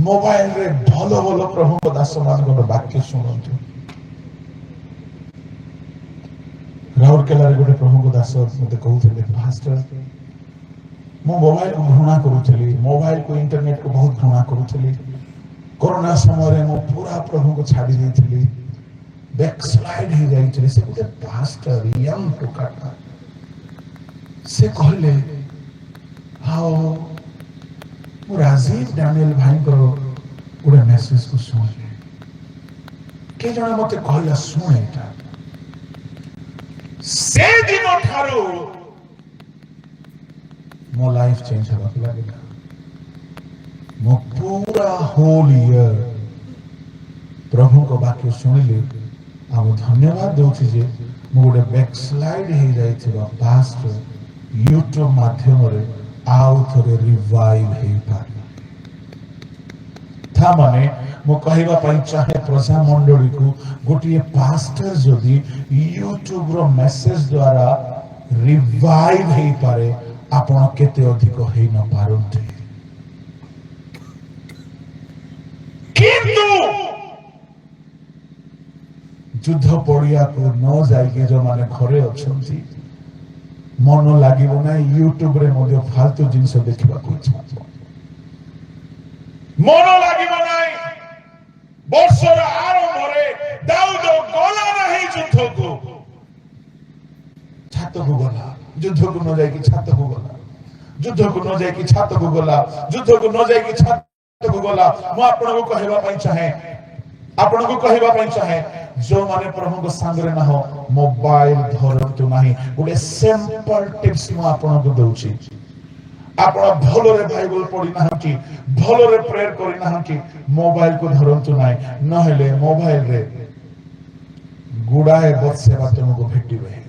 ମୋବାଇଲରେ ଭଲ ଭଲ ପ୍ରଭୁଙ୍କ ଦାସମାନଙ୍କର ବାକ୍ୟ ଶୁଣନ୍ତୁ। ରାଉରକେଲାରେ ଗୋଟେ ପ୍ରଭୁଙ୍କ ଦାସ ମତେ କହୁଥିଲେ, ପାଷ୍ଟର, ମୁଁ ମୋବାଇଲକୁ ଘୃଣା କରୁଥିଲି, ମୋବାଇଲକୁ ଇଣ୍ଟରନେଟକୁ ବହୁତ ଘୃଣା କରୁଥିଲି। କରୋନା ସମୟରେ ମୁଁ ପୁରା ପ୍ରଭୁଙ୍କୁ ଛାଡ଼ି ଦେଇଥିଲି, ବ୍ୟାକସ୍ଲାଇଡ୍ ହେଇଯାଇଥିଲି। ସେ ଗୋଟେ ପାଷ୍ଟର, ୟଙ୍ଗ ଟୋକାଟା। ସେ କହିଲେ, ଆଉ ମୁଁ ରାଜୀବ ଡାନିଏଲ ଭାଇଙ୍କର ଗୋଟେ ମେସେଜକୁ ଶୁଣିଲି। କିଏ ଜଣେ ମତେ କହିଲା, ଶୁଣ ଏଇଟା, से दिन ठारू मो लाइफ चेंज होगा लगे मो पूरा होल ईयर प्रभु को वाक्य शुणिली आ धन्यवाद दूची जे मो गोटे बैकस्लाइड हो जाइथिबा पास्ट यूट्यूब माध्यम रे आउ थोड़े रिवाइव हो पारे था माने मो कहबा पई चाहे प्रजा मंडली को गोटे पास्टर जदि यूट्यूब रो मैसेज द्वारा रिवाइव हो पारे आपण केते अधिक हेई न पारंती किंतु युद्ध पड़िया को न जाइके जो माने घरे अछंती मन लागिबो ना यूट्यूब रे मध्य फालतू जिंस देखिबा को इच्छा मन लागिबो ना वर्षर आरंभ रे दाऊद गला नहीं युद्ध को छात को गला युद्ध को न जाइके छात को गला युद्ध को न जाइके छात को गला युद्ध को न जाइके छात को गला मु आपन को कहबा पई चाहे आपन को कहबा पई चाहे जो माने प्रभु को संगरे न हो मोबाइल धरतु नाही गोटे सिंपल टिप्स मु आपन को दउची आपण भलो रे बाइबल पढी ना कि भलो रे प्रेयर करी ना कि मोबाइल को धरतु नाही न हेले मोबाइल रे गुडाए बसे बात तुमको भेटिबे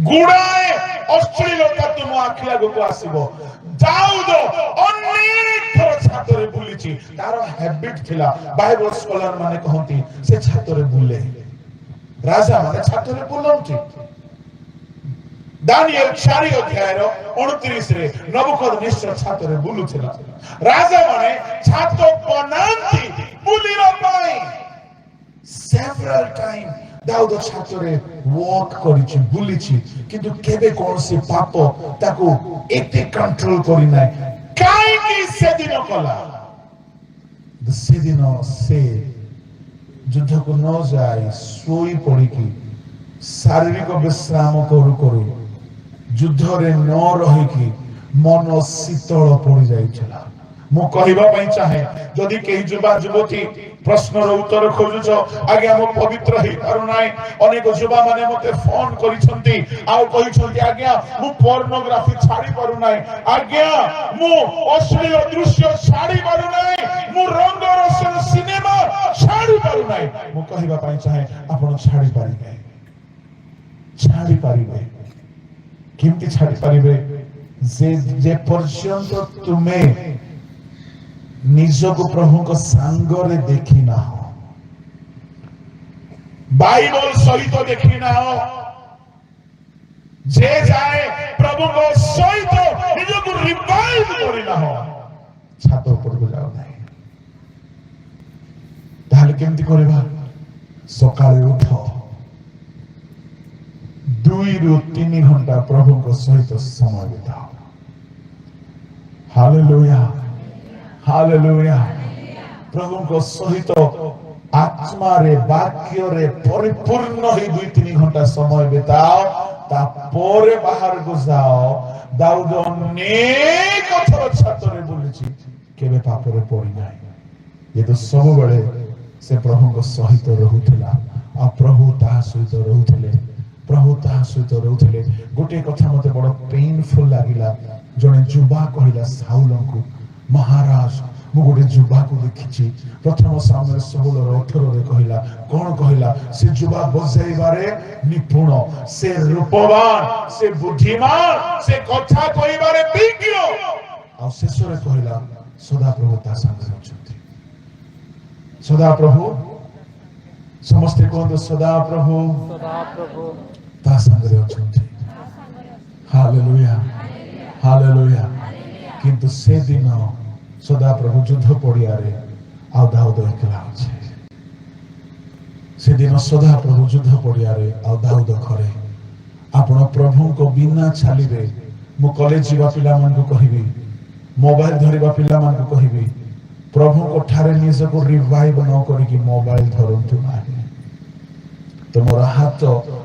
गुडाए अश्लीलता तुम आखिला को आसीबो दाऊद अनेक थर छातरे बुलिची तार हैबिट थिला बाइबल स्कॉलर माने कहंती से छातरे बुले राजा माने छातरे बुलंती दानिएल 4 अध्याय रो 29 रे नबुकदनेस्सर छातरे बुलुथिला राजा माने छात बनांती बुलिरो पाई सेवरल टाइम दाऊद छातरे वॉक करिछि बुलिछि किंतु केबे कोनसी पाप ताको एते कंट्रोल करि नै काई कि से दिन कला से दिन से युद्ध को न जाय सोई पड़ी कि शारीरिक विश्राम करू करू युद्ध रे न रही कि मन शीतल पड़ी जाइछला मु कहबा पई चाहे जदि केही युवा युवती प्रश्नर उत्तर खोजुछ आगे हम पवित्र ही पारु नाही अनेक युवा माने मते फोन करिसंती आउ कहिसंती आज्ञा मु पोर्नोग्राफी छाडी पारु नाही आज्ञा मु अश्लील दृश्य छाडी पारु नाही मु रंग रसर सिनेमा छाडी पारु नाही मु कहबा पई चाहे आपण छाडी पारिबे केमति छाडी पारिबे जे पर्यंत तुमे निजको प्रभु को सांगरे देखी ना हो बाइबल सहित देखी ना हो जे जाए प्रभु को सहित निजको रिवाइव करी ना हो छात ऊपर को जाओ नहीं ताले केमति करबा सकाळे उठ 2 ରୁ 3 घंटा प्रभु को सहित समय बिताओ हालेलुया हालेलुया प्रभु को सहित आत्मा रे वाक्य रे परिपूर्ण ही 2-3 घंटा समय बिताओ ता पोरे बाहर को जाओ दाऊद अनेक थर छात रे बुलिछि केबे पाप रे पड़ी नाही ये तो सब बळे से प्रभु को सहित रहुथिला आ प्रभु ता सहित रहुथिले प्रभु ता सहित रहुथिले गोटे कथा मते बड़ पेनफुल लागिला जने जुबा कहिला साउल को महाराज मु गोटे जुबा को देखिछि प्रथम सामने 16-18 रे कहिला कोन कहिला से जुबा बजाइबारे निपुण से रूपवान से बुद्धिमान से कथा कहिबारे विज्ञ आ शेषरे कहिला सदा प्रभु ता संगे अछंती सदा प्रभु समस्त कोन सदा प्रभु ता संगे अछंती हालेलुया हालेलुया किंतु से दिन सदा प्रभु युद्ध पड़िया रे आ दाऊद एकला अछि से दिन सदा प्रभु युद्ध पड़िया रे आ दाऊद घरे आपण प्रभु को बिना छाली रे मु कॉलेज जीवा पिला मन को कहिबी मोबाइल धरिबा पिला मन को कहिबी प्रभु को ठारे निज को रिवाइव न करी कि मोबाइल धरंतु नाही तुमरा हाथ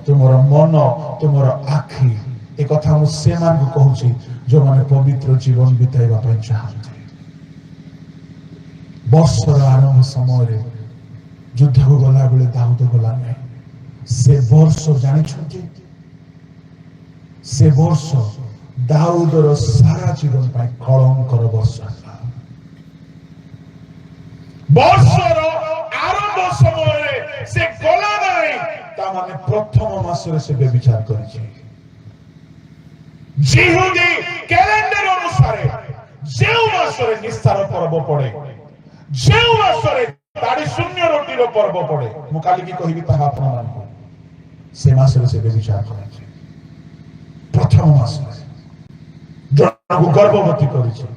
तुमरा मन तुमरा आखि ए कथा मु से मान को कहूची जो माने पवित्र जीवन बिताइबा पई चाहते वर्षर आरंभ समय युद्ध को गला बेले दाऊद गला नहीं से वर्ष जानिछन्ति से वर्ष दाऊदर सारा जीवन पाई कलंकर वर्ष वर्षर आरंभ समय से गला नाही ता माने प्रथम मासरे से बेविचार करिছে जिहुदी कैलेंडर अनुसार जेउ मासरे निस्तार पर्व पड़े जेउ मासरे दाढ़ी शून्य रोटीर पर्व पड़े मु काली की कहिबी ता आपण मानकु से मासरे से बेविचार करिছে प्रथम मासरे जणको गर्भवती करिছে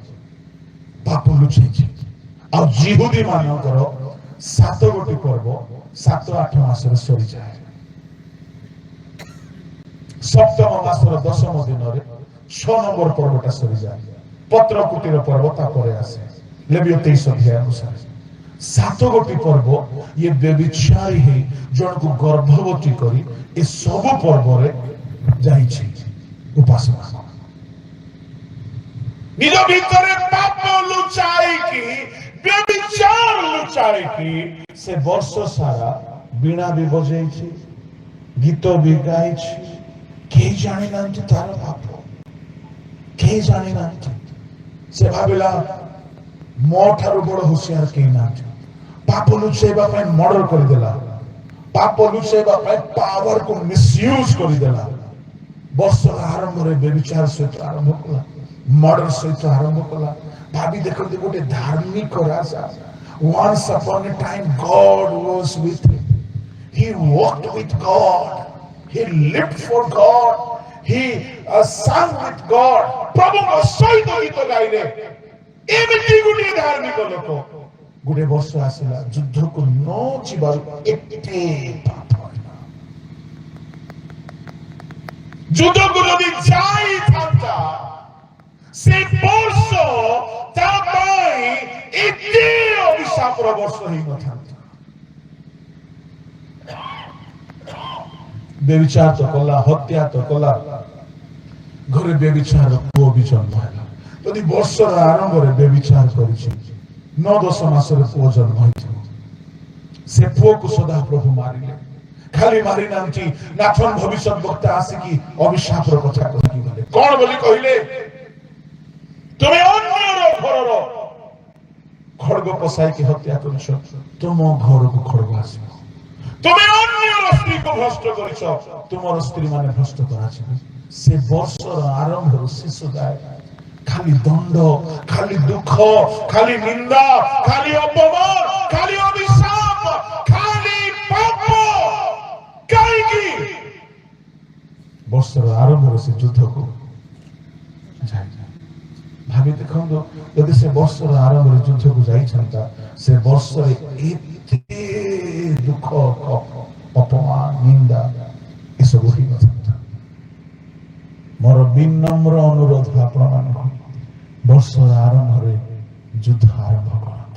पाप लुचैছে आ जिहुदी मानकर 7 गोटी पर्व 7-8 मासरे सरी जाए सप्तम मासर 10 दिन 6 नंबर पर्वटा सरी जाए पत्र कुटीर पर्व तापरे आसे लेविय 23 अध्याय अनुसार 7 गोटी पर्व ये बेविचारी है जणको गर्भवती करी ए सब पर्व रे जाइछि उपासना निज भितरे पाप लुचाई की बेविचार लुचाई की से वर्ष सारा बीणा भी बजाइछि गीत भी गाइछि के जानि नांति तार पाप के जानि नांति से भाबिला मो ठारु बड़ होशियार के नांति पाप लुचेबा पय मर्डर कर देला पाप लुचेबा पय पावर को मिसयूज कर देला वर्ष आरंभ रे बेविचार सहित आरंभ कला मर्डर सहित आरंभ कला भाभी देखो गोटे धार्मिक राजा once upon a time God was with him he walked with God he lived for God he sang with God प्रभु को सहित गीत गाइले एमिति गुडी धार्मिक लोक गुडे वर्ष आसिला युद्ध को न जीवार एते पाप होइना युद्ध को यदि जाई थांता से वर्ष तापाई एते अभिशापर वर्ष ही न थांता बेविचार तो कला हत्या तो कला घरे बेविचार पुओ भी जन्म हैला यदि वर्षर आरंभ रे बेविचार करिछि 9-10 मासरे पुओ जन्म होइथिबो से पुओ को सदा प्रभु मारिले खाली मारि नांति नाथन भविष्य वक्ता आसी की अभिशापर कथा कहि गले कोन बोली कहिले तुमे अन्यर घरर खड्ग पसाई की हत्या करिछ तुम घर को खड्ग आसीबो तुमे अन्यर स्त्री को भ्रष्ट करिछ तुमर स्त्री माने भ्रष्ट कराछि से वर्षर आरंभ शिशु जाए खाली दंड खाली दुख खाली निंदा खाली अपमान खाली अभिशाप खाली पाप काई की वर्षर आरंभ से युद्ध को जाए भाभी देखो यदि से वर्षर आरंभ रे युद्ध को जाई छंता से वर्ष रे एते दुख अपमान निंदा ए सब होई न मोर विनम्र अनुरोध आपण मान वर्ष आरंभ रे युद्ध आरंभ करत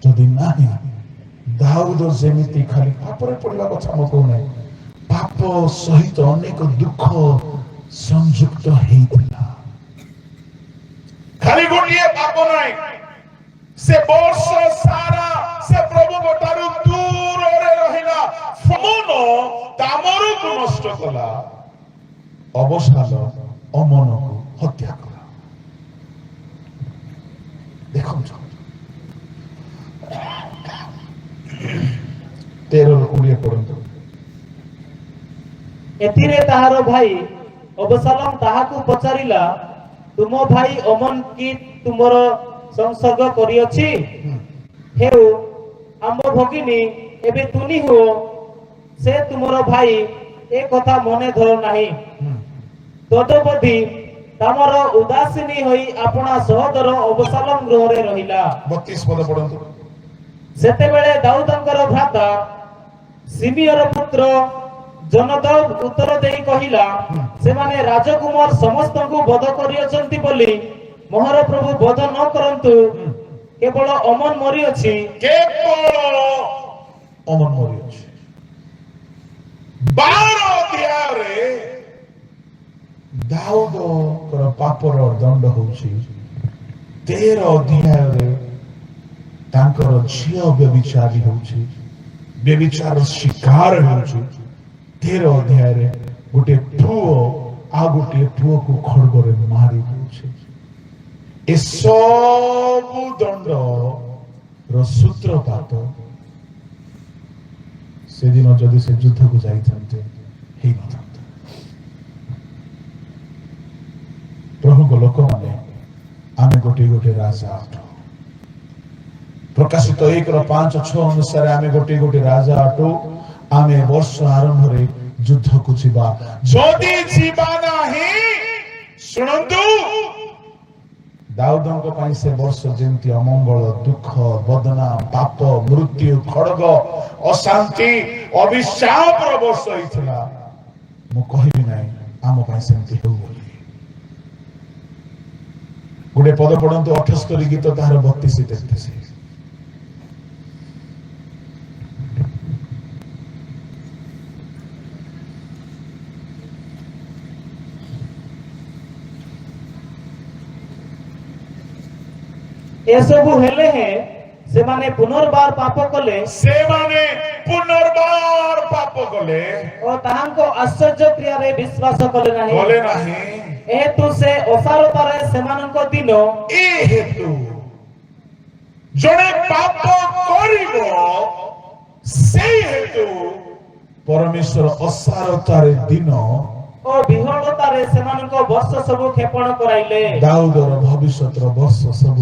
जदि नाही दाऊद जेमिति खाली पाप रे पड़ला कथा म कहू नै पाप सहित अनेक दुख संयुक्त हेइतिला खाली गोटिए पाप नै से वर्ष सारा से प्रभु गोटारु दूर रे रहिला फमनो दामरु को नष्ट कला अवसाद अमन को हत्या करा देखो 13-20 पढ़ंतु एथिरे ताहार भाई अबशालोम ताहाकू पचारिला तुम भाई अमन की तुमर संसर्ग करियछि हेउ आम भगिनी एबे तुनी हो से तुमर भाई ए कथा मने धर नाही तदबधि तमर उदासीनी होई अपना सहोदर अबशालोम गृह रे रहिला 32 पद पढ़ंतु सेते बेले दाऊदंकर भ्राता सिमियर पुत्र जनदाब उत्तर देई कहिला से माने राजकुमार समस्त को वध करियछंती बोली मोहर प्रभु वध न करंतु केवल अमन मरी अछि केवल अमन मरी अछि 12 अध्याय रे दाऊद कर पापर दंड होछि 13 अध्याय रे तांकर झियो व्यभिचारी होछि बेविचार शिकार होउछु 13 अध्याय रे गोटे पुओ आ गोटे पुओ को खड़गरे मारी दउछे ए सब दंड रो सूत्रपात से दिन जदि से युद्ध को जाइथन्ते हे नथन्ते प्रभु को लोक माने आमे गोटे गोटे राजा अटो प्रकाशित 1:5-6 अनुसार आमे गोटे गोटे राजा अटो आमे वर्ष आरंभ रे युद्ध को जीवा जदि जीवा नाही सुनंतु दाऊदंक पाई से वर्ष जेंति अमंगल दुख बदनाम पाप मृत्यु खड़ग अशांति अभिशाप रो वर्ष होइथला मु कहिबि नाही आम पाई सेंति हो बोली गुडे पद पढंतु 78 गीत तार 32-33 एसबु हेले हैं से माने पुनर्बार पाप कले से माने पुनर्बार पाप कले और ताहांको आश्चर्य क्रिया रे विश्वास कले नाही हेतु से असारतारे सेमानंको दिनो ए हेतु जणे पाप करिवो से हेतु परमेश्वर असारतारे दिनो ओ विहळतारे सेमानंको वर्ष सब खेपण कराइले दाऊदर भविष्यतर वर्ष सब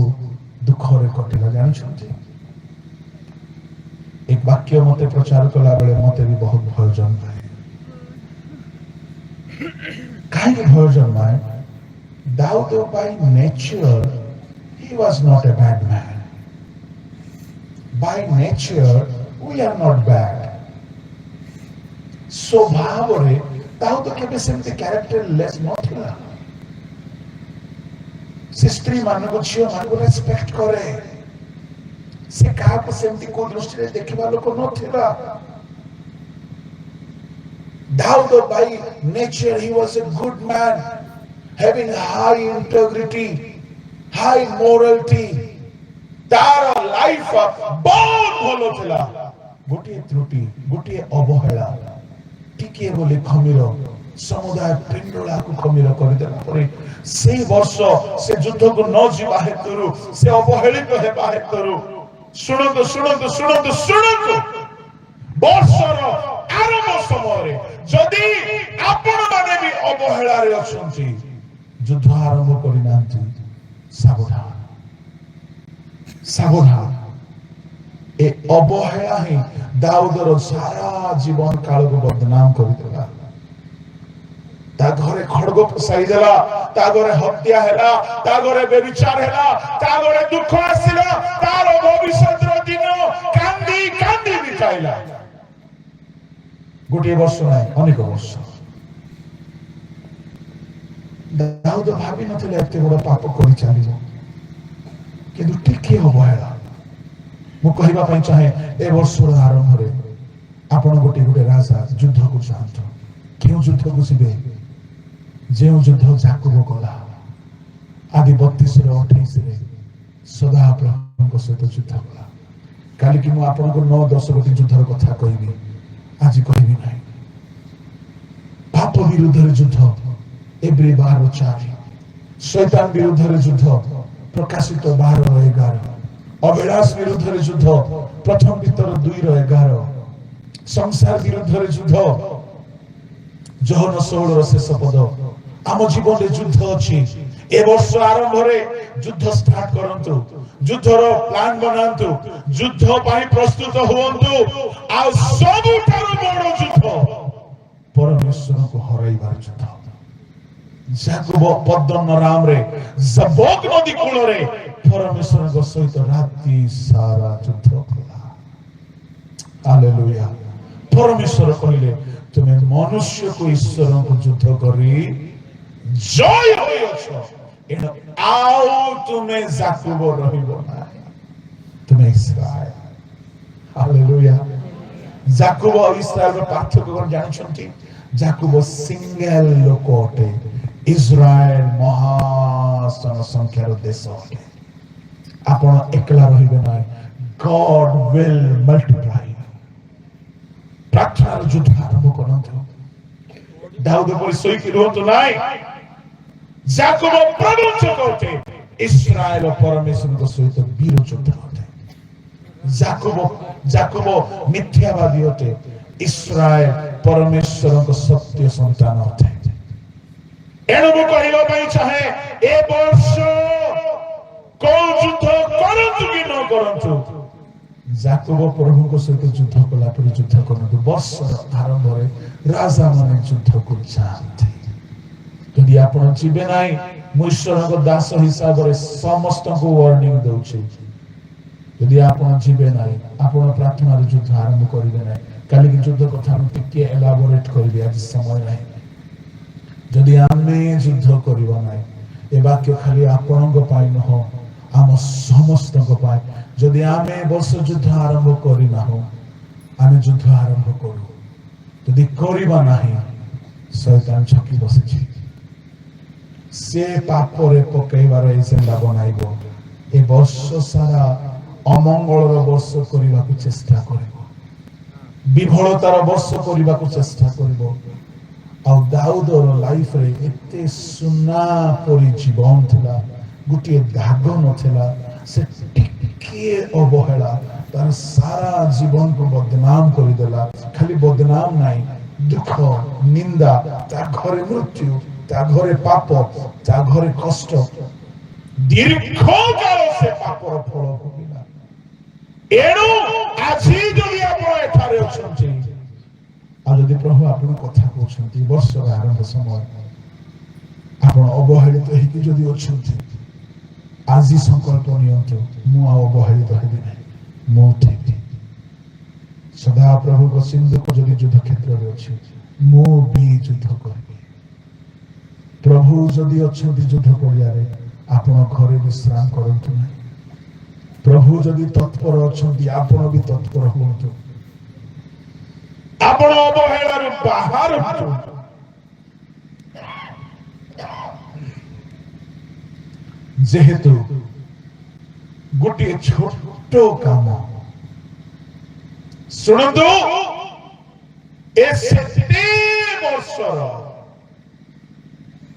दुख रे कटिला जानछन्ते एक वाक्य मते प्रचार कला बेले मते भी बहुत भय जन्माए काहे भय जन्माए दाऊद by nature he was not a bad man by nature we are not bad स्वभाव रे दाऊद केबे सेमते कैरेक्टर लेस नथिला से स्त्री मान को झियो मान को रेस्पेक्ट करे से का को सेमती को दृष्टि रे देखिबा लोक नथिला दाऊद by nature he was a good man having high integrity high morality तार लाइफ बहुत भलो थिला गोटे त्रुटि गोटे अवहेला टिके बोले खमीर समुदाय पिंडोला को खमीर कर देला परे से वर्ष से युद्ध को न जीवा हेतुरु से अवहेलित हेबा हेतुरु सुनंतु सुनंतु सुनंतु सुनंतु वर्षर आरंभ समय रे जदि आपण माने भी अवहेला रे अछंती युद्ध आरंभ करि नांती सावधान सावधान ए अवहेला ही दाऊदर सारा जीवन काल को बदनाम कर देला ता घरे खड़ग फसाई देला ता घरे हत्या हैला ता घरे बेविचार हैला ता घरे दुख आसिला तार भविष्यतर दिन कांदी कांदी बिताइला गोटे वर्ष नाही अनेक वर्ष दाऊद भाबी नथिले एते बड़ पाप करि चालिबो किंतु टिके अवहेला मु कहिबा पई चाहे ए वर्षर आरंभ रे आपण गोटे गोटे राजा युद्ध को चाहतो केउ युद्ध को सिबे जेउ युद्ध जाकुब गला आदि 32 रे 28 रे सदा प्रभुଙ୍କ सहित युद्ध गला काली कि मु आपण को 9-10 गोटे युद्धर कथा कहबी आज कहबी नाही पाप विरुद्ध रे युद्ध एब्री 12:4 शैतान विरुद्ध रे युद्ध प्रकाशित 12:11 अभिलाष विरुद्ध रे युद्ध प्रथम पीतर 2:11 संसार विरुद्ध रे युद्ध जहन 16 शेष पद आम जीवन रे युद्ध अछि ए वर्ष आरंभ रे युद्ध स्टार्ट करंतु युद्धर प्लान बनांतु युद्ध पाई प्रस्तुत होवंतु आ सबुठारु बड़ युद्ध परमेश्वर को हराइबार युद्ध जाकुब पद्दन राम रे जबोक नदी कूल रे परमेश्वर को सहित राति सारा युद्ध कला हालेलुया परमेश्वर कहले तुमे मनुष्य को ईश्वर को युद्ध करी जय होइछो एन आउ तुमे जाकुब रहिबो ना तुमे इस्राएल हालेलुया जाकुब और इस्राएल रो पार्थक्य कोन जानिछंती जाकुब सिंगल लोक अटे इस्राएल महासन संख्या रो देश अटे आपण एकला रहिबे ना गॉड विल मल्टीप्लाई ପ୍ରାର୍ଥନାର ଯୁଦ୍ଧ ଆରମ୍ଭ କରନ୍ତୁ। ଦାଉଦ ପରି ଶୋଇକି ରୁହନ୍ତୁ ନାହିଁ। ଯାକୋବ ପ୍ରବଞ୍ଚକ ଅଟେ, ଇସ୍ରାଏଲ ପରମେଶ୍ୱରଙ୍କ ସହିତ ବୀର ଯୋଦ୍ଧା ଅଟେ। ଯାକୋବ ମିଥ୍ୟାବାଦୀ ଅଟେ, ଇସ୍ରାଏଲ ପରମେଶ୍ୱରଙ୍କ ସତ୍ୟ ସନ୍ତାନ ଅଟେ। ଏଣୁ ମୁଁ କହିବା ପାଇଁ ଚାହେଁ, ଏ ବର୍ଷ କୋଉ ଯୁଦ୍ଧ କରନ୍ତୁ କି ନ କରନ୍ତୁ, ଯାକୋବ ପ୍ରଭୁଙ୍କ ସହିତ ଯୁଦ୍ଧ କଲା ପରି ଯୁଦ୍ଧ କରନ୍ତୁ। ବର୍ଷର ଆରମ୍ଭରେ ରାଜାମାନେ ଯୁଦ୍ଧକୁ ଯାଆନ୍ତି। ଯଦି ଆପଣ ଯିବେ ନାହିଁ, ମୁଁ ଈଶ୍ୱରଙ୍କ ଦାସ ହିସାବରେ ସମସ୍ତଙ୍କୁ ୱାର୍ଣ୍ଣିଂ ଦଉଛି, ଯଦି ଆପଣ ଯିବେ ନାହିଁ, ଆପଣ ପ୍ରାର୍ଥନାର ଯୁଦ୍ଧ ଆରମ୍ଭ କରିବେ ନାହିଁ। କାଲିକି ଯୁଦ୍ଧ କଥା ମୁଁ ଟିକେ ଏଲାବୋରେଟ କରିବି, ଆଜି ସମୟ ନାହିଁ। ଯଦି ଆମେ ଯୁଦ୍ଧ କରିବା ନାହିଁ, ଏ ବାକ୍ୟ ଖାଲି ଆପଣଙ୍କ ପାଇଁ ନୁହଁ, ଆମ ସମସ୍ତଙ୍କ ପାଇଁ। ଯଦି ଆମେ ବର୍ଷ ଯୁଦ୍ଧ ଆରମ୍ଭ କରିନାହୁଁ, ଆମେ ଯୁଦ୍ଧ ଆରମ୍ଭ କରୁ। ଯଦି କରିବା ନାହିଁ, ଶୈତାନ ଛକି ବସିଛି। ସେ ପାପରେ ପକେଇବାର ଏଜେଣ୍ଡା ବନାଇବ। ଏ ବର୍ଷ ସାରା ଅମଙ୍ଗଳର ବର୍ଷ କରିବାକୁ ଚେଷ୍ଟା କରିବ, ବିଫଳତାର ବର୍ଷ କରିବାକୁ ଚେଷ୍ଟା କରିବ। ଆଉ ଦାଉଦର ଲାଇଫରେ ଏତେ ସୁନା ପରି ଜୀବନ ଥିଲା, ଗୋଟିଏ ଦାଗ ନଥିଲା। ସେ ଟିକିଏ ଅବହେଳା ତାର ସାରା ଜୀବନକୁ ବଦନାମ କରିଦେଲା। ଖାଲି ବଦନାମ ନାହିଁ, ଦୁଃଖ, ନିନ୍ଦା, ତା ଘରେ ମୃତ୍ୟୁ, ତା ଘରେ ପାପ, ତା ଘରେ କଷ୍ଟ। ଦୀର୍ଘ କାଳ ସେ ପାପର ଫଳ ଭୋଗିଲା। ଏଣୁ ଆଜି ଯଦି ଆପଣ ଏଠାରେ ଅଛନ୍ତି, ଆଉ ଯଦି ପ୍ରଭୁ ଆପଣ କଥା କହୁଛନ୍ତି, ବର୍ଷର ଆରମ୍ଭ ସମୟ ଆପଣ ଅବହେଳିତ ହେଇକି ଯଦି ଅଛନ୍ତି, ଆଜି ସଂକଳ୍ପ ନିଅନ୍ତୁ, ମୁଁ ଆଉ ଅବହେଳିତ ହେବି ନାହିଁ। ମୁଁ ଠିକ ସଦା ପ୍ରଭୁଙ୍କ ସିନ୍ଧୁକ ଯଦି ଯୁଦ୍ଧ କ୍ଷେତ୍ରରେ ଅଛି, ମୁଁ ବି ଯୁଦ୍ଧ କରିବି। ପ୍ରଭୁ ଯଦି ଅଛନ୍ତି ଯୁଦ୍ଧ ପଡ଼ିଆରେ, ଆପଣ ଘରେ ବିଶ୍ରାମ କରନ୍ତୁ ନାହିଁ। ପ୍ରଭୁ ଯଦି ତତ୍ପର ଅଛନ୍ତି, ଆପଣ ବି ତତ୍ପର ହୁଅନ୍ତୁ। ଆପଣ ଅବହେଳାରୁ ବାହାରନ୍ତୁ। ଯେହେତୁ ଗୋଟିଏ ଛୋଟ କାମ, ଶୁଣନ୍ତୁ, ଏ ସେତେ ବର୍ଷର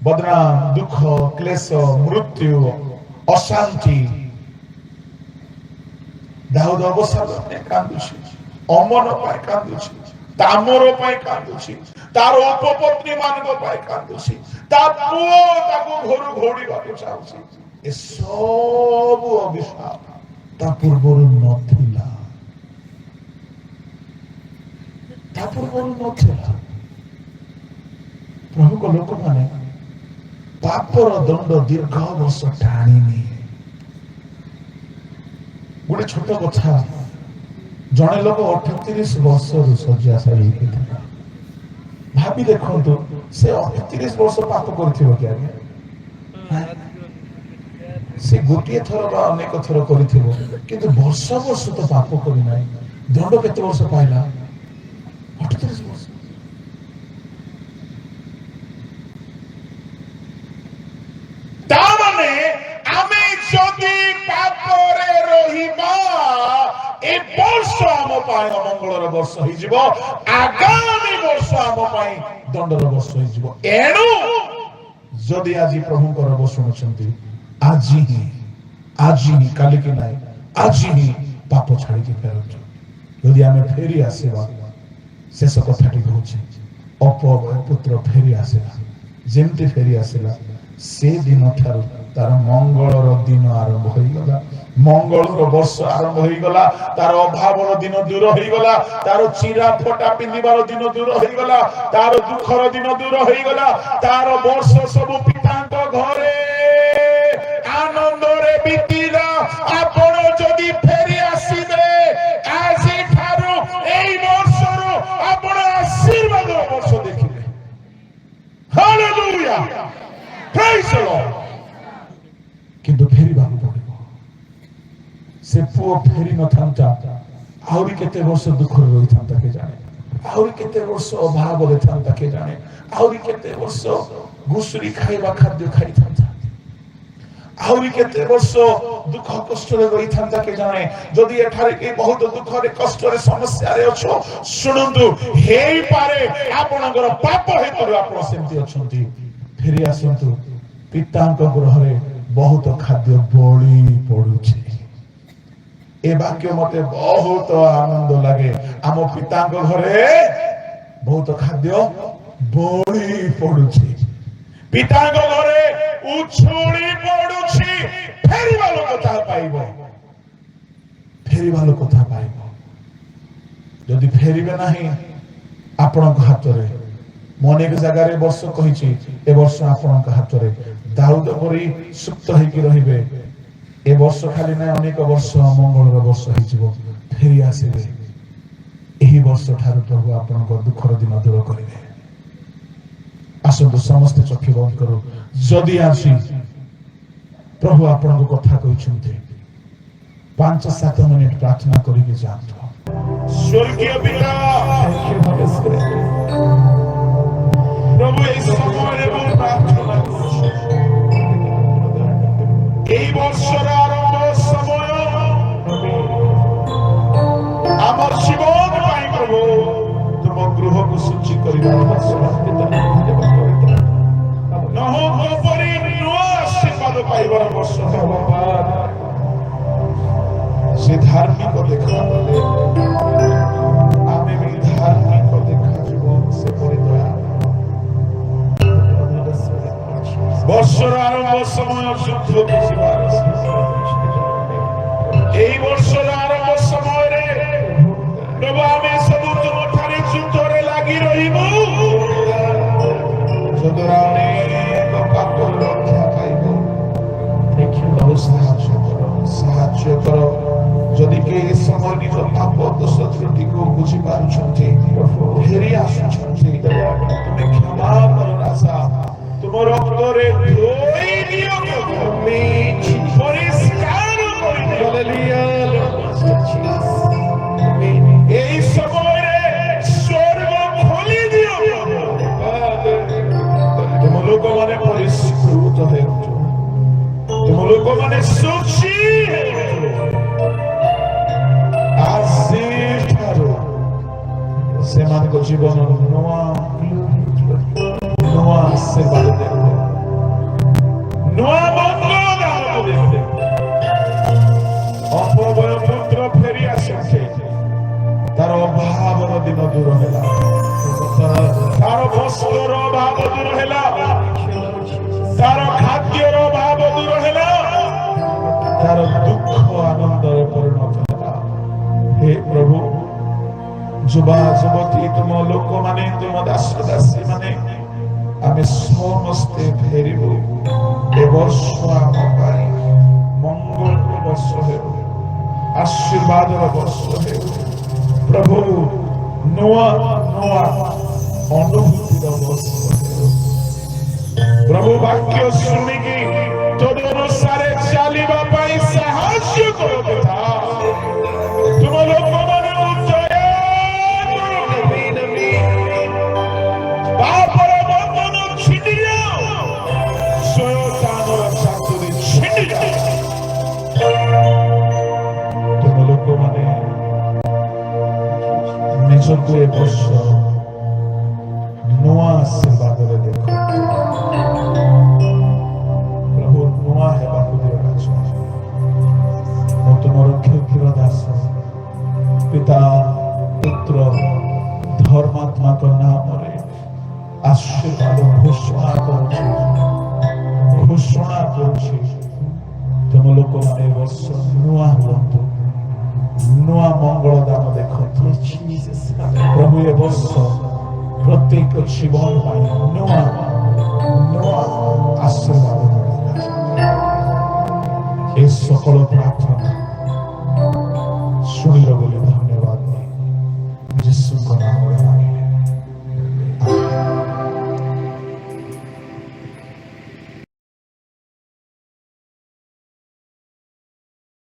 ବଦନାମ, ଦୁଃଖ, କ୍ଲେଶ, ମୃତ୍ୟୁ, ଅଶାନ୍ତି, ଦାଉଦ ଅବସାଦ ପାଇଁ କାନ୍ଦୁଛି, ଅମନ ପାଇଁ କାନ୍ଦୁଛି, ତାମର ପାଇଁ କାନ୍ଦୁଛି, ତାର ଉପପତ୍ନୀ ମାନଙ୍କ ପାଇଁ କାନ୍ଦୁଛି, ତା ପୁଅ ତାକୁ ଘରୁ ଘୋଡ଼ିବାକୁ ଚାହୁଁଛି। ଏସବୁ ଅଭିଶାପ ତା ପୂର୍ବରୁ ନଥିଲା, ତା ପୂର୍ବରୁ ନଥିଲା। ପ୍ରଭୁଙ୍କ ଲୋକମାନେ ପାପର ଦଣ୍ଡ ଦୀର୍ଘ ବର୍ଷ ଟାଣିନି। ଗୋଟେ ଛୋଟ କଥା, ଜଣେ ଲୋକ 38 ବର୍ଷରୁ ଶଯ୍ୟାଶାୟୀ ହେଇଥିଲା। ଭାବି ଦେଖନ୍ତୁ, ସେ 38 ବର୍ଷ ପାପ କରିଥିବ କି ଆଜ୍ଞା? ସେ ଗୋଟିଏ ଥର ବା ଅନେକ ଥର କରିଥିବ, କିନ୍ତୁ ବର୍ଷ ବର୍ଷ ତ ପାପ କରିନାହିଁ। ଦଣ୍ଡ କେତେ ବର୍ଷ ପାଇଲା? 38 ବର୍ଷ। ତାମାନେ ଆମେ ଯଦି ପାପରେ ରହିବା, ଏ ବର୍ଷ ଆମ ପାଇଁ ଅମଙ୍ଗଳର ବର୍ଷ ହେଇଯିବ, ଆଗାମୀ ବର୍ଷ ଆମ ପାଇଁ ଦଣ୍ଡର ବର୍ଷ ହେଇଯିବ। ଏଣୁ ଯଦି ଆଜି ପ୍ରଭୁଙ୍କର ବଚନ ଶୁଣୁଛନ୍ତି, ଆଜି ହିଁ, କାଲିକି ନାହିଁ, ଆଜି ହିଁ ପାପ ଛାଡ଼ିକି ଫେରନ୍ତୁ। ଯଦି ଆମେ ଫେରି ଆସିବା, ଶେଷ କଥାଟି କହୁଛି, ଅପବୟ ପୁତ୍ର ଫେରି ଆସିଲା। ଯେମିତି ଫେରି ଆସିଲା, ସେ ଦିନ ଠାରୁ ତାର ମଙ୍ଗଳର ଦିନ ଆରମ୍ଭ ହୋଇଗଲା, ମଙ୍ଗଳର ବର୍ଷ ଆରମ୍ଭ ହୋଇଗଲା। ତାର ଅଭାବର ଦିନ ଦୂର ହୋଇଗଲା, ତାର ଚିରା ଫଟା ପିନ୍ଧିବାର ଦିନ ଦୂର ହୋଇଗଲା, ତାର ଦୁଃଖର ଦିନ ଦୂର ହୋଇଗଲା। ତାର ବର୍ଷ ସବୁ ପିତାଙ୍କ ଘରେ ଆନନ୍ଦରେ ବିତିଲା। ଆପଣ ଯଦି ଫେରି ଆସିବେ, ଆଜିଠାରୁ ଏଇ ବର୍ଷରୁ ଆପଣ ଆଶୀର୍ବାଦର ବର୍ଷ ଦେଖିବେ। ହାଲେଲୁୟା, ପ୍ରେଜ୍ ଦ ଲର୍ଡ। କିନ୍ତୁ ଫେରିବାକୁ ପଡ଼ିବ। ସେ ପୁଅ ଫେରି ନଥାନ୍ତା, ଆହୁରି କେତେ ବର୍ଷ ଦୁଃଖରେ ରହିଥାନ୍ତା କେ ଜାଣେ, ଆହୁରି କେତେ ବର୍ଷ ଅଭାବରେ ଥାନ୍ତା କେ ଜାଣେ, ଆହୁରି କେତେ ବର୍ଷ ଘୁଷୁରି ଖାଇବା ଖାଦ୍ୟ ଖାଇଥାନ୍ତା। ଆହୁରି କେତେ ବର୍ଷ ଦୁଃଖ କଷ୍ଟରେ ରହିଥାନ୍ତା କେ ଜାଣେ। ଯଦି ଏଠାରେ କେହି ବହୁତ ଦୁଃଖରେ କଷ୍ଟରେ ସମସ୍ୟାରେ ଅଛ, ଶୁଣନ୍ତୁ, ହେଇପାରେ ଆପଣଙ୍କର ପାପ ହେତୁରୁ ଆପଣ ସେମିତି ଅଛନ୍ତି। ଫେରି ଆସନ୍ତୁ, ପିତାଙ୍କ ଗୃହରେ ବହୁତ ଖାଦ୍ୟ ବଳି ପଡୁଛି। ଏ ବାକ୍ୟ ମତେ ବହୁତ ଆନନ୍ଦ ଲାଗେ। ଆମ ପିତାଙ୍କ ଘରେ ବହୁତ ଖାଦ୍ୟ ବଳି ପଡୁଛି, ପିତାଙ୍କ ଘରେ ଉଛୁଳି ପଡୁଛି। ଫେରିବା ଲୋକ ତାହା ପାଇବ, ଫେରିବା ଲୋକ ତାହା ପାଇବ। ଯଦି ଫେରିବେ ନାହିଁ, ଆପଣଙ୍କ ହାତରେ। ମୁଁ ଅନେକ ଜାଗାରେ ଏ ବର୍ଷ କହିଛି, ଏ ବର୍ଷ ଆପଣଙ୍କ ହାତରେ। ଦାଉଦ ପରି ସୁପ୍ତ ହେଇକି ରହିବେ। ଏ ବର୍ଷ ଖାଲି ନାହିଁ, ଅନେକ ବର୍ଷ ମଙ୍ଗଳର ବର୍ଷ ହେଇଯିବ। ଫେରି ଆସିବେ। ଏହି ବର୍ଷ ଠାରୁ ପ୍ରଭୁ ଆପଣଙ୍କ ଦୁଃଖର ଦିନ ଦୂର କରିବେ। ଆସନ୍ତୁ ସମସ୍ତେ ଚକ୍ଷୁ ବନ୍ଦ କରୁ। ଯଦି ଆସି ପ୍ରଭୁ ଆପଣଙ୍କ କଥା କହିଛନ୍ତି, 5-7 ମିନିଟ ପ୍ରାର୍ଥନା କରିକି ଯାଆନ୍ତୁ। ସ୍ୱର୍ଗୀୟ ପିତା, ପ୍ରଭୁ ଏହି ସମୟରେ ମୁଁ ପ୍ରାର୍ଥନା କରୁଛି, এই বর্ষর আরম্ভ সময় আমার জীবন পাই প্রভু তুম গৃহକୁ ସୂଚି କରିବାର ବର୍ଷ, ନହତ ପରି ନୂଆ ଆଶୀର୍ବାଦ ପାଇବାର ବର୍ଷ ହେବ। ସେ ଧାର୍ମିକ ଦେଖାଗଲେ ଆମେ ବି ଧାର୍ମିକ ଦେଖାଯିବ, ସେପରି ଦୟା। ବର୍ଷର ଆରମ୍ଭ ସମୟ ଯୁଦ୍ଧକୁ ଯିବାର, এই ବର୍ଷର ଆରମ୍ଭ ସମୟରେ ପ୍ରଭୁ ଆମେ ସବୁ ତୁମଠାରେ ଯୁଦ୍ଧରେ ଲାଗି ରହିବୁ, ଯଦ୍ୱାରା ଅନେକ ପାପରୁ ରକ୍ଷା ପାଇବ। ସାହାଯ୍ୟ କର। ଯଦି କେହି ସମୟ ନିଜ ପାପ ଦୋଷ ତ୍ରୁଟିକୁ ବୁଝିପାରୁଛନ୍ତି, ଫେରି ଆସୁଛନ୍ତି, ତୁମେ କ୍ଷମା କର ରାଜା। ତୁମ ରକ୍ତରେ ଧୋଇ ଦିଅ, ପରିଷ୍କାର କରିଦିଅ। এই সময়ে স্বর্গ খোলি দিও। তুম ଲୋକମାନେ ପରିଷ୍କୃତ ହେଉଛୁ, ତୁମ ଲୋକମାନେ ଶୁଚି ହେଉଛୁ। ଆଜିଠାରୁ ସେମାନଙ୍କ ଜୀବନ ନୂଆ ଆଶୀର୍ବାଦ ଦେବେ, ନୂଆ ମଙ୍ଗଳ ଦେବେ। ଅପବୟ ପୁତ୍ର ଫେରି ଆସିছে, ତାର ଅଭାବର ଦିନ ଦୂର ହେଲା, ତାର ବସ୍ତ୍ରର ଅଭାବ ଦୂର ହେଲା, ତାର ଖାଦ୍ୟର ଅଭାବ ଦୂର ହେଲା, ତାର ଦୁଃଖ ଆନନ୍ଦରେ ପରିଣତ ହେଲା। ହେ ପ୍ରଭୁ, ଯୁବା ଯୁବତୀ, ତୁମ ଲୋକମାନେ, ତୁମ ଦାସ ଦାସୀ ମାନେ, ଆମେ ସମସ୍ତେ ଫେରିବୁ। ଏ ବର୍ଷ ଆମ ପାଇଁ ମଙ୍ଗଳର ବର୍ଷ ହେଉ, ଆଶୀର୍ବାଦର ବର୍ଷ ହେଉ ପ୍ରଭୁ। ନୂଆ ନୂଆ ଅନୁଭୂତିର ବର୍ଷ ହେଉ ପ୍ରଭୁ। ବାକ୍ୟ ଶୁଣିକି ତଦ ଅନୁସାରେ ଚାଲିବା ପାଇଁ ସାହାଯ୍ୟ କର ପିତା। ତୁମ ଲୋକମାନଙ୍କୁ ଦୟା କର। ପାପର ବନ୍ଧନ ଛିଣ୍ଡି ଯାଉ, ଶୟତାନର ଚାତୁରୀ ଛିଣ୍ଡି ଯାଉ। ତୁମ ଲୋକମାନେ ନିଜକୁ ଏ ବର୍ଷ ନୂଆ ଆଶୀର୍ବାଦରେ ଦେଖନ୍ତୁ ପ୍ରଭୁ। ନୂଆ ହେବାକୁ ଦିଅ ରାଜା। ମୁଁ ତୁମର କ୍ଷୁଦ୍ର ଦାସ, ପିତା ପୁତ୍ର ଧର୍ମାତ୍ମାଙ୍କ ନାମରେ ଆଶୀର୍ବାଦ ଘୋଷଣା କରୁଛି। ତୁମ ଲୋକମାନେ ଏ ବର୍ଷ ନୂଆ ହୁଅନ୍ତୁ, ନୂଆ ମଙ୍ଗଳ ଦାନ ଦେଖନ୍ତୁ ପ୍ରଭୁ। ଏ ବର୍ଷ ପ୍ରତ୍ୟେକ ଜୀବନ ପାଇଁ ନୂଆ ଆଶୀର୍ବାଦ ମିଳିଲା। ଏ সকল ପ୍ରାର୍ଥନା ଶୁଣିଲ ବୋଲି ଧନ୍ୟବାଦ ଯୀଶୁଙ୍କ ନାମରେ।